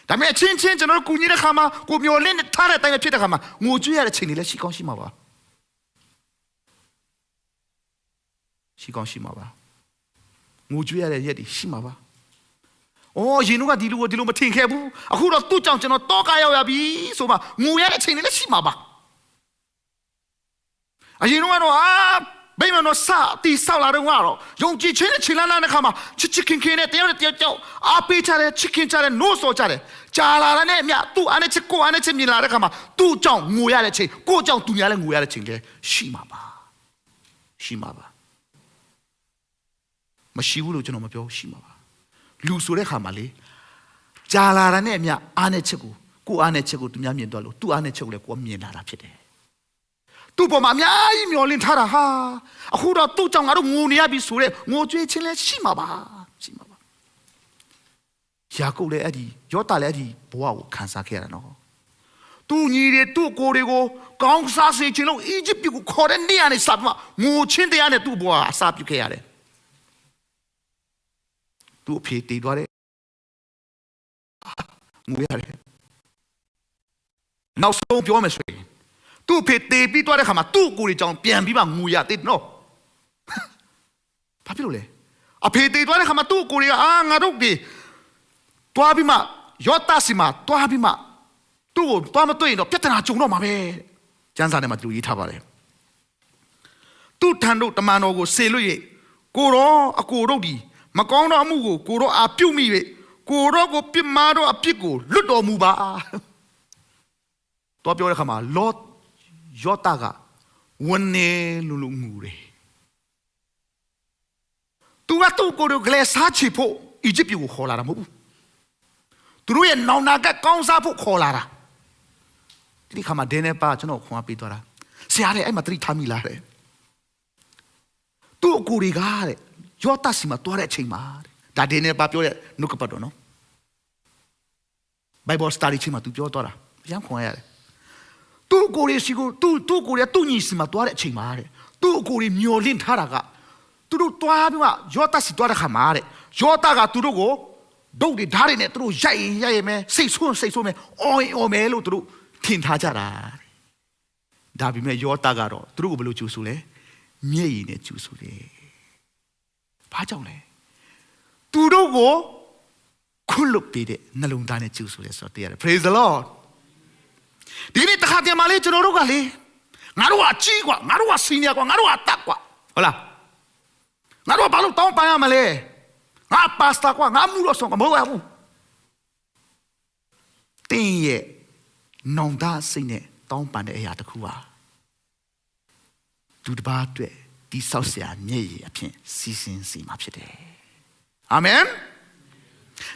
ဒါပေမဲ့အချင်းချင်းကျွန်တော်ကူညီတဲ့ခါမှာကိုမျောလင်းထားတဲ့အတိုင်းဖြစ်တဲ့ခါမှာငိုကြွေးရတဲ့ချိန်တွေလည်းရှိကောင်းရှိမှာပါရှိကောင်းရှိမှာပါငိုကြွေးရတဲ့ရက်တွေရှိမှာပါအော်ရင်တို့ကဒီလိုမထင်ခဲ့ဘူးအခုတော့သူ့ကြောင့်ကျွန်တော်တောကရောက်ရပြီဆိုမှငိုရတဲ့ချိန်တွေလည်းရှိမှာပါအရင်တော့ဘယ်မှာတော့တီဆောက်လာတော့ကတော့ယုံကြည်ခြင်းနဲ့ခြေလန်းလန်းတဲ့ခါမှာချစ်ခင်နဲ့တယောက်ကြောက်အားပေးချတယ်ချစ်ခင်ချတယ်နိုးစော်ချတယ်ကြာလာတဲ့နဲ့အမြသူ့အားနဲ့ချစ်ကိုအားနဲ့ချစ်မြင်လာတဲ့ခါမှာသူ့ကြောင့်ငိုရတဲ့ချိန်ကိုကြောင့်သူများလည်းငိုရတဲ့ချိန်လည်းရှိမှာပါမရှိဘူးလို့ကျွန်တော်မပြောရှိမှာပါလူဆိုတဲ့ခါမှာလေကြာလာတဲ့နဲ့အမြအားနဲ့ချစ်ကိုအားနဲ့ချစ်ကိုသူများမြင်တော့လို့သူ့အားနဲ့ချစ်ကိုလည်းကိုမြင်လာတာဖြစ်တယ်သူ့ပေါ်မှာအများကြီးမျောလင်းထားတာဟာအခုတော့သူ့ကြောင့်ငါတို့ငိုနေရပြီဆိုတဲ့ငိုကြွေးခြင်းလည်းရှိမှာပါယာကုပ်လည်းအဲ့ဒီယောသလည်းအဲ့ဒီဘဝကိုခံစားခဲ့ရတာနော်သူ့ညီတွေသူ့ကိုယ်တွေကိုကောင်းစားစေခြင်းလို့အီဂျစ်ပြည်ကိုခေါ်တဲ့နေရာနဲ့စပြီးငိုချင်းတရားနဲ့သူ့ဘဝအစာပြုခဲ့ရတယ်သူ့အဖေတည်သွားတယ်ငိုရတယ်နောက်ဆုံးပြောမယ်ဆိုရင်သူ့ဖေတေးပြီးသွားတဲ့ခါမှာသူ့ကိုယ်ကြောင့်ပြန်ပြီးမှငူရသေးနော်ဘာဖြစ်လို့လဲအဖေတေးသွားတဲ့ခါမှာသူ့ကိုယ်ကငါတို့ဒီတွားပြီးမှယောသစီမှာတွားပြီးမှသူ့ကိုတွားမတွေ့ရင်တော့ပြဿနာကြုံတော့မှာပဲကျမ်းစာထဲမှာသူရေးထားပါတယ်သူ့ထံတို့တမန်တော်ကိုဆေလွတ်၍ကိုရောအကိုတို့ဒီမကောင်းသောအမှုကိုကိုရောအာပြုတ်မိ၍ကိုရောကိုပြစ်မှားသောအပြစ်ကိုလွတ်တော်မူပါတော့ပြောတဲ့ခါမှာလောယောသကဝန်းနေလို့ငူတယ်သူကသူ့ကိုယ်ကိုလည်းစားချဖို့အီဂျစ်ပြည်ကိုခေါ်လာတာမဟုတ်ဘူးသူတို့ရဲ့နောင်နာကကောင်းစားဖို့ခေါ်လာတာဒီခါမှာဒင်းနေပါကျွန်တော်ခွန်အားပေးသွားတာဆရာတဲ့အဲ့မှာတတိထားမိလားတဲ့သူ့အကူတွေကတဲ့ယောသစီမှာတွားတဲ့အချိန်မှာဒါဒင်းနေပါပြောတဲ့နှုတ်ကပတ်တော်နော် Bible study ချိန်မှာသူပြောသွားတာရမ်းခွန်ရတယ်သူ့ကိုယ်ရဲ့စီကိုသူ့ကိုယ်ရဲ့သူ့ညီစီမှာတွားတဲ့အချိန်မှာတဲ့သူ့ကိုယ်ရဲ့မျောလင့်ထားတာကသူတို့တွားပြီးမှယောသစီတွားတဲ့ခါမှာတဲ့ယောသကသူတို့ကိုဒုတ်တွေဓာတ်တွေနဲ့သူတို့ရိုက်မယ်စိတ်ဆိုးမယ်အော်မယ်လို့သူတို့ထင်ထားကြတာဒါပေမဲ့ယောသကတော့သူတို့ကိုဘယ်လိုကြိုးဆိုလဲမျက်ရည်နဲ့ကြိုးဆိုတယ်ဘာကြောင့်လဲသူတို့ကိုခွလွတ်ပေးတဲ့နှလုံးသားနဲ့ကြိုးဆိုတယ်ဆိုတော့တရားတယ် Praise the Lordဒီနေ့တခါတည်းမှာလေကျွန်တော်တို့ကလေငါတို့ကအကြီးกว่าငါတို့ကစီနီယာกว่าငါတို့ကတက်กว่าဟုတ်လားငါတို့ကဘာလို့တောင်းပန်ရမလဲငါပါစတာกว่าငါမှုလို့ဆုံးမဟုတ်ဘူးတင်းရဲ့နောင်တစိတ်နဲ့တောင်းပန်တဲ့အရာတစ်ခုပါသူတစ်ပါးအတွက်ဒီဆောက်ဆရာမျက်ရည်အဖြစ်စီစဉ်စီမှာဖြစ်တယ်အာမင်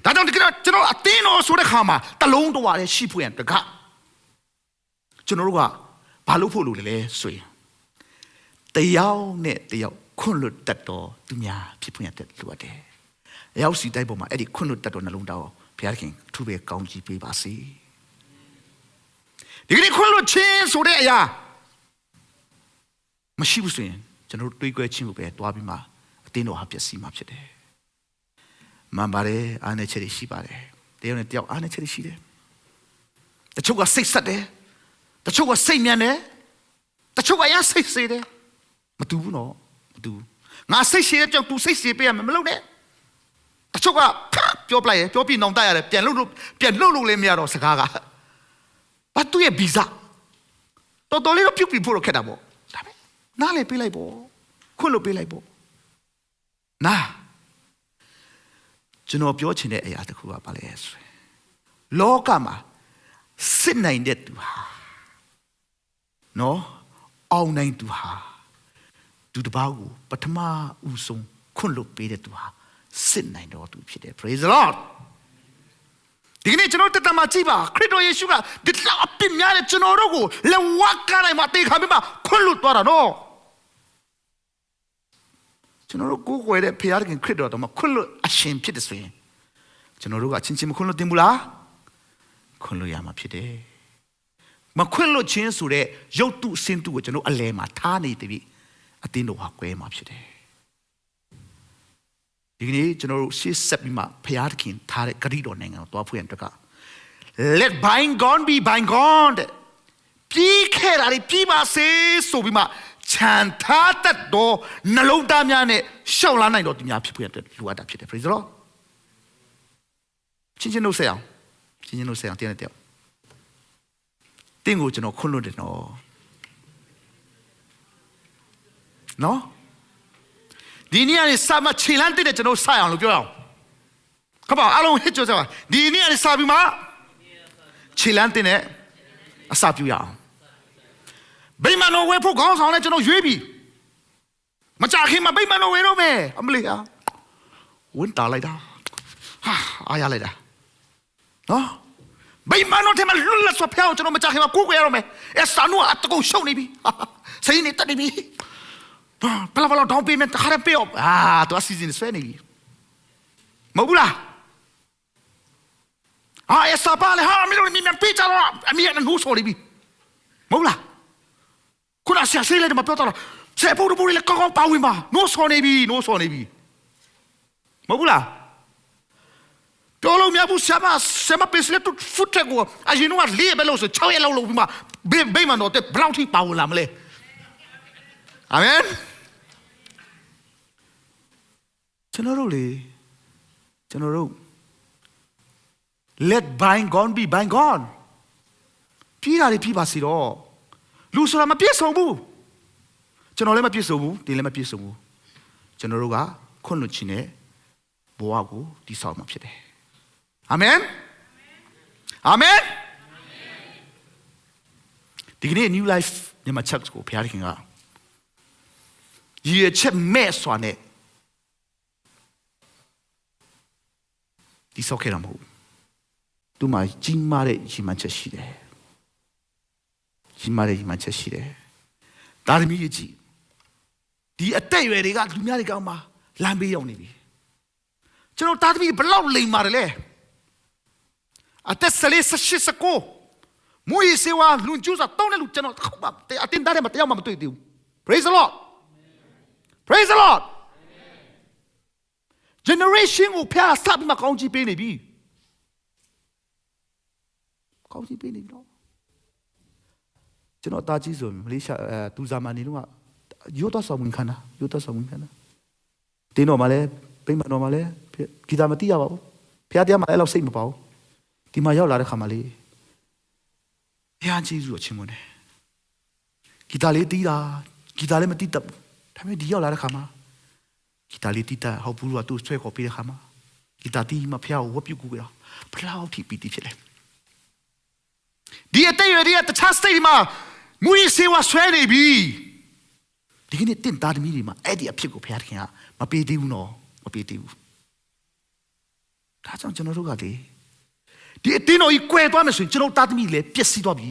ဒါကြောင့်ဒီကနေ့ကျွန်တော်အတင်းတော်ဆိုတဲ့ခါမှာတလုံးတော်ရရှိဖို့ရန်တကားကျွန်တော်တို့ကဘာလို့ဖို့လို့လဲဆိုရင်တယောက်နဲ့တယောက်ခွန့်လွတ်တတ်တော်သူများဖြစ်ဖွင့်ရတဲ့လိုအပ်တယ်။ရောက်စီတိုက်ပေါ်မှာအဲ့ဒီခွန့်လွတ်တတ်တော်နှလုံးသားကိုဘုရားခင်အထူးပဲကောင်းချီးပေးပါစေ။ဒီကနေ့ခွန့်လွတ်ခြင်းဆိုတဲ့အရာမရှိဘူးဆိုရင်ကျွန်တော်တို့တွေးကွဲခြင်းကိုပဲတွားပြီးမှအတင်းတော်ဟာပျက်စီးမှာဖြစ်တယ်။မှန်ပါတယ်အားနည်းချက်တွေရှိပါတယ်။တယောက်နဲ့တယောက်အားနည်းချက်တွေရှိတယ်။တချို့ကစိတ်ဆက်တယ်တချို့ကစိတ်မြန်တယ်တချို့ကရစိတ်စေတယ်မတူဘူးနော်မတူငါစိတ်ရှည်တဲ့ကြောင့် तू စိတ်ရှည်ပေးရမယ်မလုပ်နဲ့တချို့က ပြောပလိုက်ရပြောပြီးနောင်တရတယ်ပြန်လှုပ်လို့လည်းမရတော့စကားကဘာသူ့ရဲ့ဗီဇတော်တော်လေးတော့ပြုတ်ပြီးဖို့တော့ခက်တာပေါ့ဒါပဲနားလေပေးလိုက်ပေါ့ခွင့်လို့ပေးလိုက်ပေါ့နာကျွန်တော်ပြောချင်တဲ့အရာတစ်ခုကဘာလဲဆိုရင်လောကမှာစစ်နိုင်တဲ့သူဟာနော်အောင်နိုင်သူဟာသူတစ်ပါးကိုပထမဦးဆုံးခွင့်လို့ပေးတဲ့သူဟာစစ်နိုင်တော်သူဖြစ်တယ် praise the lord ဒီကနေ့ကျွန်တော်တက်တာမှကြည့်ပါခရစ်တော်ယေရှုကဒီလောက်အပြစ်များတဲ့ကျွန်တော်တို့ကိုလက်ဝါးကားတိုင်းမှာတေခါပြီးမှခွင့်လို့သွားတာနော်ကျွန်တော်တို့ကိုယ်ကိုယ်တဲ့ဖခင်ခရစ်တော်တော်မှာခွင့်လို့အရှင်ဖြစ်တယ်ဆိုရင်ကျွန်တော်တို့ကအချင်းချင်းမခွင့်လို့တင်ဘူးလားခွင့်လို့ရမှာဖြစ်တယ်မခွင့်လို့ခြင်းဆိုတဲ့ရုပ်တုအစင်းတုကိုကျွန်တော်အလဲမှာထားနေတယ်ပြီအတင်းတော်ဟာကွဲမှာဖြစ်တယ်ဒီနေ့ကျွန်တော်တို့ရှေ့ဆက်ပြီးမှဖခင်ထားတဲ့ဂရိတော်နိုင်ငံကိုတွားဖို့ရန်အတွက်က let bygone be bygone တဲ့ပြီးခဲ့တာတွေပြီးပါစေဆိုပြီးမှခြံထားတတ်တော့နှလုံးသားများနဲ့ရှောက်လာနိုင်တော့သူများဖြစ်ဖို့ရတဲ့လူအပ်တာဖြစ်တယ် praise the lord ချင်းချင်းတို့ဆက်အောင်တင်းနဲ့တောက်တင်းကိုကျွန်တော်ခွင့်လို့တယ်နော်ဒီနေ့ကနေစမခြေလမ်းတက်တဲ့ကျွန်တော်ဆက်အောင်လို့ပြောအောင်ခပါအားလုံးဟစ်ကြစားပါဒီနေ့ကနေစပြီးမှခြေလမ်းတက်တဲ့အစပြုရအောင်ဗိမာန်တော်ဝယ်ဖို့ခေါင်းဆောင်နဲ့ကျွန်တော်ရွေးပြီမကြခင်မှာဗိမာန်တော်ဝယ်တော့မယ်အမလေးဟာဝင်တာလိုက်တာဟာအားရလိုက်တာနော်ဗိမာန်တော်ထဲမှာလွတ်လပ်စွာဖျောက်ကျွန်တော်မကြခင်မှာကိုယ်ကိုရတော့မယ်အဲဆာနူအတကုရှုံနေပြီစိတ်နေတက်နေပြီဘလာဒေါင်းပေးမယ်တခါတည်းပေးအောင်သူအစီအစဉ်ဆွဲနေပြီမဟုတ်ဘူးလားအဲဆာပါလေဟာမင်းတို့မြင်ပေးကြတော့အမေကငိုးဆော်နေပြီမဟုတ်လားခုနဆရာဆေးလိုက်တယ်မပြောတော့ဆရာပို့လို့လည်းကောင်းကောင်းပါဝင်ပါနိုးဆော်နေပြီမဟုတ်ဘူးလားတော်လုံးများဘူးဆရာမပေးစလက်တူဖုတ်တက်ကိုအရင်ကလေးပဲလို့ဆို6ရက်လောက်လုပ်ပြီးမှဗိမာန်တော်တဲ့ဘလောက်ထိပါဝင်လာမလဲအာမင်ကျွန်တော်တို့ let bygone be bygone ပြီးတာတွေပြီးပါစီတော့လူဆိုတာမပြည့်စုံဘူးကျွန်တော်လည်းမပြည့်စုံဘူးတင်လည်းမပြည့်စုံဘူးကျွန်တော်တို့ကခွင့်လွှတ်ခြင်းနဲ့ဘဝကိုတည်ဆောက်မှာဖြစ်တယ်အာမင်ဒီကနေ့ New Life မြန်မာ Church ကိုဘုရားခင်ကရည်ချက်မဲ့စွာနဲ့ဒီဆောက်ခဲ့တာမဟုတ်ဘူးသူမှာကြီးမားတဲ့ရည်မှန်းချက်ရှိတယ်ဒါသမီးကြီးဒီအသက်အရွယ်တွေကလူများတွေကောင်းမှာလမ်းဘေးရောက်နေပြီကျွန်တော်ဒါသမီးဘလောက်လိမ်မာတယ်လဲအသက်18 19မွေးစေဝါလူကျူးစာတောင်းတဲ့လူကျွန်တော်ခေါက်ပါအတင်းသားတယ်မတရားမှမတွေ့သေးဘူး praise the lord generation ကိုဖျားစပြီးမှကောင်းချီးပေးနေပြီတော့ကျွန်တော်တာကြီးဆိုမလေးရှားသူဇာမန်နေတော့ရိုးတော့ဆောင်ဝင်ခန္ဓာတင်းတော်မှာလဲပိမတော်မှာလဲဂီတာမတိရပါဘူးဖျားတရားမှာအဲ့လောက်စိတ်မပါဘူးဒီမှာရောက်လာတဲ့ခါမှာလေဘုရားကျေးဇူးတော်ချီးမွမ်းတယ်ဂီတာလေးတီးတာဂီတာလေးမတီးတတ်ဘူးဒါပေမဲ့ဒီရောက်လာတဲ့ခါမှာဂီတာလေးတီးတာဟောဘူးလို့သူဆွဲခေါ်ပေးတဲ့ခါမှာဂီတာတီးမှဖျားကိုဝတ်ပြုကူကြတာဘလောက်ထိပီတိဖြစ်လဲဒီအတေးရတဲ့တခြားစတိတ်မှာမူရစေဝဆွဲနေပြီဒီကနေ့တင့်သားသမီးတွေမှာအဲ့ဒီအဖြစ်ကိုဘုရားခင်ကမပေးသေးဘူးနော်မပေးသေးဘူးဒါကြောင့်ကျွန်တော်တို့ကလေဒီအတင်းတော်ကြီးကွယ်သွားမယ်ဆိုရင်ကျွန်တော်သားသမီးလည်းပျက်စီးသွားပြီ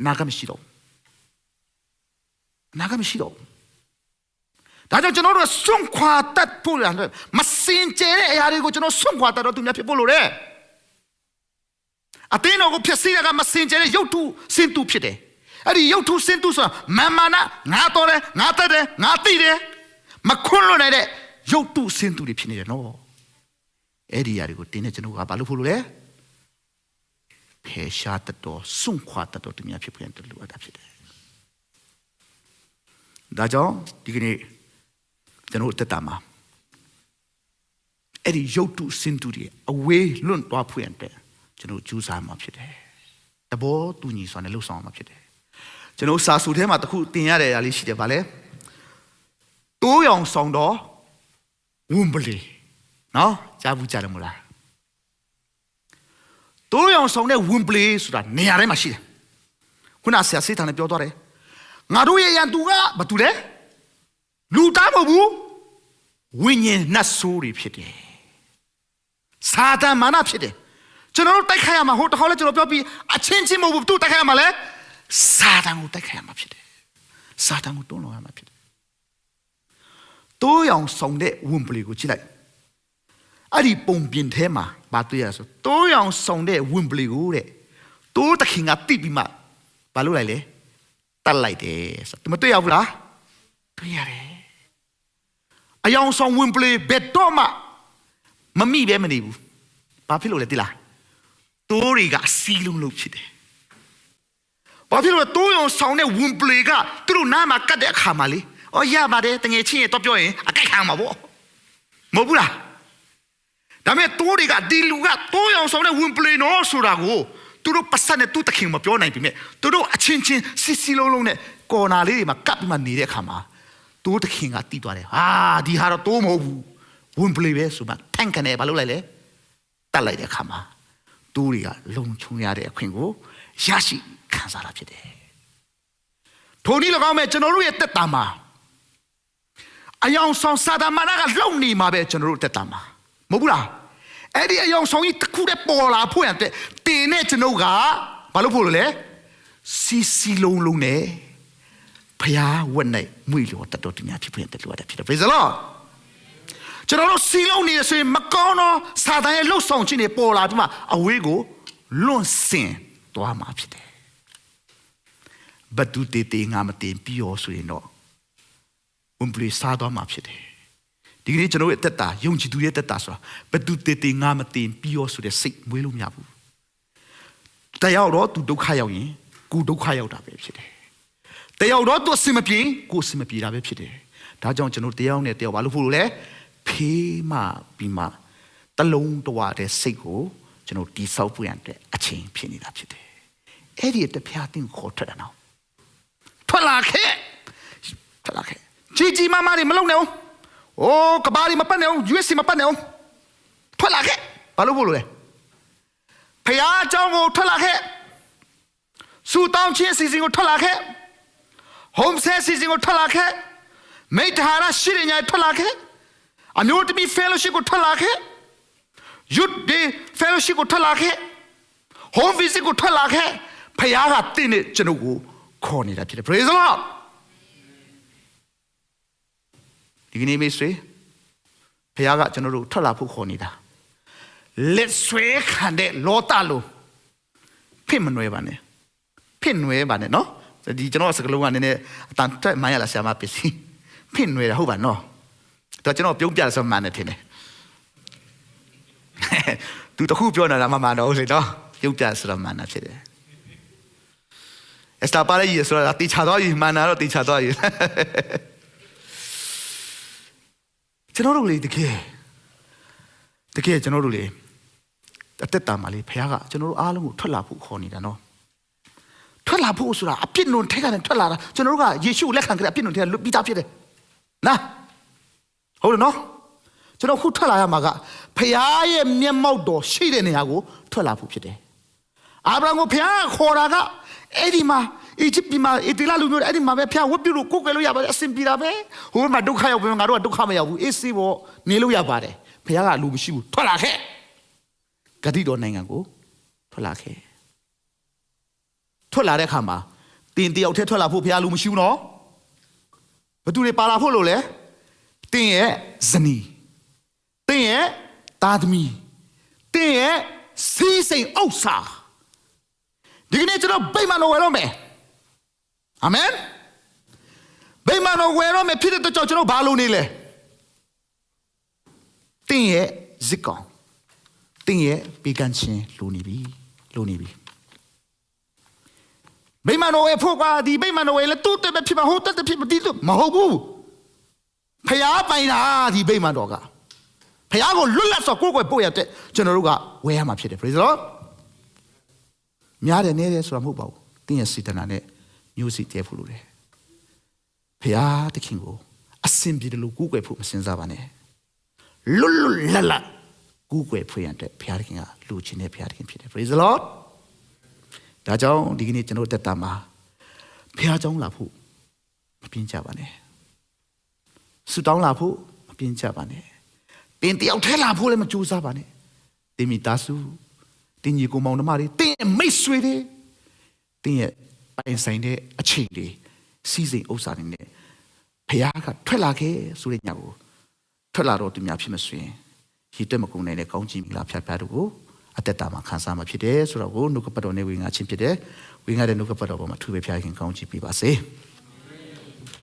နာကမရှိတော့ဒါကြောင့်ကျွန်တော်တို့စွန့်ခွာတတ်ဖို့ရတယ်မစင်ကြဲတဲ့အရာတွေကိုကျွန်တော်စွန့်ခွာတတ်တော့သူများဖြစ်ဖို့လိုတယ်အတင်းတော်ကိုဖြစ်စေတာကမစင်ကြဲတဲ့ရုပ်ထုစင်တုဖြစ်တယ်အဲ့ဒီရုပ်ထုစင်တုဆိုတာမာနငါတော်တယ်ငါတတ်တယ်ငါသိတယ်မခွန်းလွတ်နိုင်တဲ့ရုပ်ထုစင်တုတွေဖြစ်နေတယ်နော်အဲ့ဒီအရာတွေကိုတင်းနဲ့ကျွန်တော်ကဘာလို့ဖို့လိုလဲဖယ်ရှားတတ်တော့စွန့်ခွာတတ်တော့သူများဖြစ်ဖို့ရတယ်လို့အပ်တာဖြစ်တယ်ဒါကြောင့်ဒီကနေ့ကျွန်တော်တက်တာမှာ အဲ့ဒီရုပ်တုစင်တူတွေအဝေးလွတ်သွားဖွင့်တဲ့ကျွန်တော်ကြိုးစားမှာဖြစ်တယ်တဘောတူညီစွာနဲ့လှုပ်ဆောင်မှာဖြစ်တယ်ကျွန်တော်စာစုထဲမှာတခုတင်ရတဲ့အရာလေးရှိတယ်ဗာလဲတိုးရောင်ဆောင်တော့ဝွန်ပလီနော်ကြားဘူးကြားတယ်မလားတိုးရောင်ဆောင်တဲ့ဝွန်ပလီဆိုတာနေရာတိုင်းမှာရှိတယ်ခုနဆရာစေးထန်လည်းပြောသွားတယ်ငါတို့ရဲ့ရန်သူကဘာတူလဲလူသားမဟုတ်ဘူးဝိညာဉ်နတ်ဆိုးတွေဖြစ်တယ်စာတန်မာနဖြစ်တယ်ကျွန်တော်တို့တိုက်ခိုက်ရမှာဟိုတခါလဲကျွန်တော်ပြောပြီးအချင်းချင်းမဟုတ်ဘူးသူတိုက်ခိုက်ရမှာလဲစာတန်ကိုတိုက်ခိုက်ရမှာဖြစ်တယ်စာတန်ကိုတွန်းလှန်ရမှာဖြစ်တယ်တိုးရောင်ဆောင်တဲ့ဝွန်ပလီကိုကြည့်လိုက်အဲ့ဒီပုံပြင်ထဲမှာဘာတွေ့ရဆိုတိုးရောင်ဆောင်တဲ့ဝွန်ပလီကိုတဲ့တိုးတခင်ကတိပြီးမှဘာလုပ်လိုက်လဲတတ်လိုက်တယ်ဆိုတော့မတွေ့ရဘူးလားတွေ့ရတယ်အယောင်ဆောင်ဝွန်ပလီဘယ်တော့မှမမိပဲမနေဘူးဘာဖြစ်လို့လဲသိလားတိုးတွေကအစီလုံးလို့ဖြစ်တယ်ဘာဖြစ်လို့တိုးရောင်ဆောင်တဲ့ဝွန်ပလီကသူတို့နားမှာကတ်တဲ့အခါမှာလေအော်ရပါတယ်တငယ်ချင်းရဲ့တော့ပြောရင်အကြိုက်ခံမှာပေါ့မဟုတ်ဘူးလားဒါပေမဲ့တိုးတွေကဒီလူကတိုးရောင်ဆောင်တဲ့ဝွန်ပလီနော်ဆိုတာကိုသူတို့ပတ်စပ်နဲ့သူ့တခင်မပြောနိုင်ပြီမဲ့သူတို့အချင်းချင်းစစ်စီလုံးလုံးနဲ့ကော်နာလေးတွေမှာကပ်ပြီးမှနေတဲ့အခါမှာတိုးတခင်ကတီးသွားတယ်ဟာဒီဟာတော့တိုးမဟုတ်ဘူးဝွန်ပလီပဲဆိုမှတန့်ကနေဘာလုပ်လိုက်လဲတတ်လိုက်တဲ့အခါမှာတိုးတွေကလုံခြုံရတဲ့အခွင့်ကိုရရှိခံစားတာဖြစ်တယ်ထိုနည်း၎င်းမဲ့ကျွန်တော်တို့ရဲ့တက်တာမှာအယောင်ဆောင်စာတမနာကလုံနေမှာပဲကျွန်တော်တို့တက်တာမှာမဟုတ်ဘူးလားအဲ့ဒီအယောင်ဆောင်ကြီးတစ်ခုတည်းပေါ်လာဖို့ရတဲ့တင်နဲ့ကျွန်တော်ကဘာလို့ဖို့လို့လဲစီလုံးလုံးနဲ့ဖျားဝက်နဲ့မွေလို့တတော်တင်ညာဖြစ်ဖြစ်တက်လို့ရတယ်ဖြစ်တယ် Praise the Lord ကျွန်တော်တို့စီလုံးနေဆိုရင်မကောင်းတော့စာတန်ရဲ့လှုပ်ဆောင်ခြင်းတွေပေါ်လာပြီးမှအဝေးကိုလွန့်စင်သွားမှာဖြစ်တယ်ဘတ်တူတေငါမတင်ပြီးရောဆိုရင်တော့ဝန်ပလီစားသွားမှာဖြစ်တယ်ဒီကနေ့ကျွန်တော်ရဲ့တက်တာယုံကြည်သူရဲ့တက်တာဆိုတာဘတ်တူတေငါမတင်ပြီးရောဆိုတဲ့စိတ်မွေးလို့မရဘူးတယောက်တော့သူဒုက္ခရောက်ရင်ကိုဒုက္ခရောက်တာပဲဖြစ်တယ်တယောက်တော့သူအစင်မပြေကိုအစင်မပြေတာပဲဖြစ်တယ်ဒါကြောင့်ကျွန်တော်တယောက်နဲ့တယောက်ဘာလို့ဖို့လို့လဲဖေးမှပြီးမှတလုံးတဝတဲ့စိတ်ကိုကျွန်တော်တိဆောက်ပွင့်ရတဲ့အချိန်ဖြစ်နေတာဖြစ်တယ်အဲ့ဒီတပြားတင်ခေါ်ထွက်တယ်နော်ထွက်လာခဲ့ကြီးမမတွေမလုံနဲ့အိုးကဘာတွေမပတ်နဲ့ US မပတ်နဲ့ထွက်လာခဲ့ဘာလို့ဖို့လို့လဲဖခင်အကြောင်းကိုထွက်လာခဲ့စူတောင်းချင်းစီစဉ်ကိုထွက်လာခဲ့ home set စီစဉ်ကိုထွက်လာခဲ့မိတ္တဟာရရှိရညာထွက်လာခဲ့အမျိုးသမီး fellowship ကိုထွက်လာခဲ့ youth day fellowship ကိုထွက်လာခဲ့ home visit ကိုထွက်လာခဲ့ဖခင်ကတင်းနဲ့ကျွန်တော်ကိုခေါ်နေတာဖြစ်တယ် praise the Lord ဒီကနေ့မိတ်ဆွေဖခင်ကကျွန်တော်တို့ထွက်လာဖို့ခေါ်နေတာလက်ဆွဲခံတဲ့လောတလို့ဖြစ်မနွယ်ပါနဲ့ဖြစ်နွယ်ပါနဲ့နော်ဒီကျွန်တော်စကလုံးကနည်းနည်းအတန်တက်မှန်းရလားဆရာမပစ္စည်းဖြစ်နွယ်တာဟုတ်ပါနော်တော့ကျွန်တော်ပြုံးပြတယ်ဆိုမှန်းနေတယ်သူတခုပြောနေတာမှန်တော့လေနော်ပြုံးပြဆိုတော့မှန်းတာဖြစ်တယ်Esta para y eso la ticha doy manaro ticha doy ကျွန်တော်တို့လေတကယ်ကျွန်တော်တို့လေအသက်တာမှာလေဖခင်ကကျွန်တော်တို့အားလုံးကိုထွက်လာဖို့ခေါ်နေတာနော်ထွက်လာဖို့ဆိုတာအပြစ်နုံထဲကနေထွက်လာတာကျွန်တော်တို့ကယေရှုလက်ခံကြတဲ့အပြစ်နုံထဲကလွတ်ပြီးသားဖြစ်တယ်နားဟုတ်တယ်နော်ကျွန်တော်ခုထွက်လာရမှာကဖခင်ရဲ့မျက်မှောက်တော်ရှိတဲ့နေရာကိုထွက်လာဖို့ဖြစ်တယ်အာဗြဟံကိုဖခင်ခေါ်တာကအဲ့ဒီမှာအီဂျစ်ပြည်မှာအီတလလူမျိုးအဲ့ဒီမှာပဲဖျားဝတ်ပြုလို့ကိုယ်ကွယ်လို့ရပါတယ်အစင်ပြေတာပဲဟိုမှာဒုက္ခရောက်ပြီငါတို့ကဒုက္ခမရောက်ဘူးအေးစေးပေါ့နေလို့ရပါတယ်ဖျားကလူမရှိဘူးထွက်လာခဲ့ဂတိတော်နိုင်ငံကိုထွက်လာခဲ့ထွက်လာတဲ့အခါမှာတင်တယောက်တည်းထွက်လာဖို့ဖျားလူမရှိဘူးနော်ဘသူတွေပါလာဖို့လို့လဲတင်ရဲ့ဇနီးတင်ရဲ့သားသမီးတင်ရဲ့စီးစိမ်ဥစ္စာဒီကနေ့ကျွန်တော်ဗိမာန်တော်ဝယ်တော့မယ်အာမင်ဗိမာန်တော်ဝယ်တော့မယ်ဖြစ်တဲ့အတွက်ကြောင့်ကျွန်တော်ဘာလုပ်နေလဲတင်းရဲ့ဇစ်ကောင်တင်းရဲ့ပေကန်ချင်းလိုနေပြီဗိမာန်တော်ဝယ်ဖို့ကဒီဗိမာန်တော်ဝယ်လဲတူတဲ့ဖြစ်မှာဟုတ်တဲ့ဖြစ်မတည်လို့မဟုတ်ဘူးဖျားပိုင်တာဒီဗိမာန်တော်ကဖ ဖခင်ကိုလွတ်လပ်စွာကိုယ်ကိုယ်ပို့ရတဲ့ကျွန်တော်တို့ကဝဲရမှာဖြစ်တယ် praise the Lord များတယ်နေတယ်ဆိုတာမဟုတ်ပါဘူးတင်းရဲ့စေတနာနဲ့မျိုးစိတည်းဖို့လိုတယ်ဖခင်တခင်ကိုအစင်ပြေတယ်လို့ကိုယ်ကိုယ်ဖို့မစင်စားပါနဲ့လွတ်လွတ်လပ်လပ်ကိုယ်ကိုယ်ဖွင့်ရတဲ့ဖခင်တခင်ကလူချင်းတဲ့ဖခင်တခင်ဖြစ်တယ် praise the Lord ဒါကြောင့်ဒီကနေ့ကျွန်တော်တက်တာမှာဖခင်ကြောင့်လာဖို့မပြင်းကြပါနဲ့ဆူတောင်းလာဖို့မပြင်းကြပါနဲ့တင်တယောက်ထဲလာဖို့လည်းမကြိုးစားပါနဲ့တင်မိသားစုတင်ညီကိုမောင်နှမတွေတင်ရဲ့မိတ်ဆွေတွေတင်ရဲ့ပိုင်ဆိုင်တဲ့အချိန်တွေစီးစိမ်ဥစ္စာတွေနဲ့ဖခင်ကထွက်လာခဲ့ဆိုတဲ့ညကိုထွက်လာတော့သူများဖြစ်မဆွင်ရည်တွက်မကုန်နိုင်တဲ့ကောင်းချီးမင်္ဂလာဖျားဖျားတို့ကိုအသက်တာမှာခံစားမှာဖြစ်တယ်ဆိုတော့ကိုနှုတ်ကပတ်တော်နဲ့ဝေငါချင်းဖြစ်တယ်ဝေငါတဲ့နှုတ်ကပတ်တော်ပေါ်မှာထူပဲဖျားခင်ကောင်းချီးပေးပါစေ။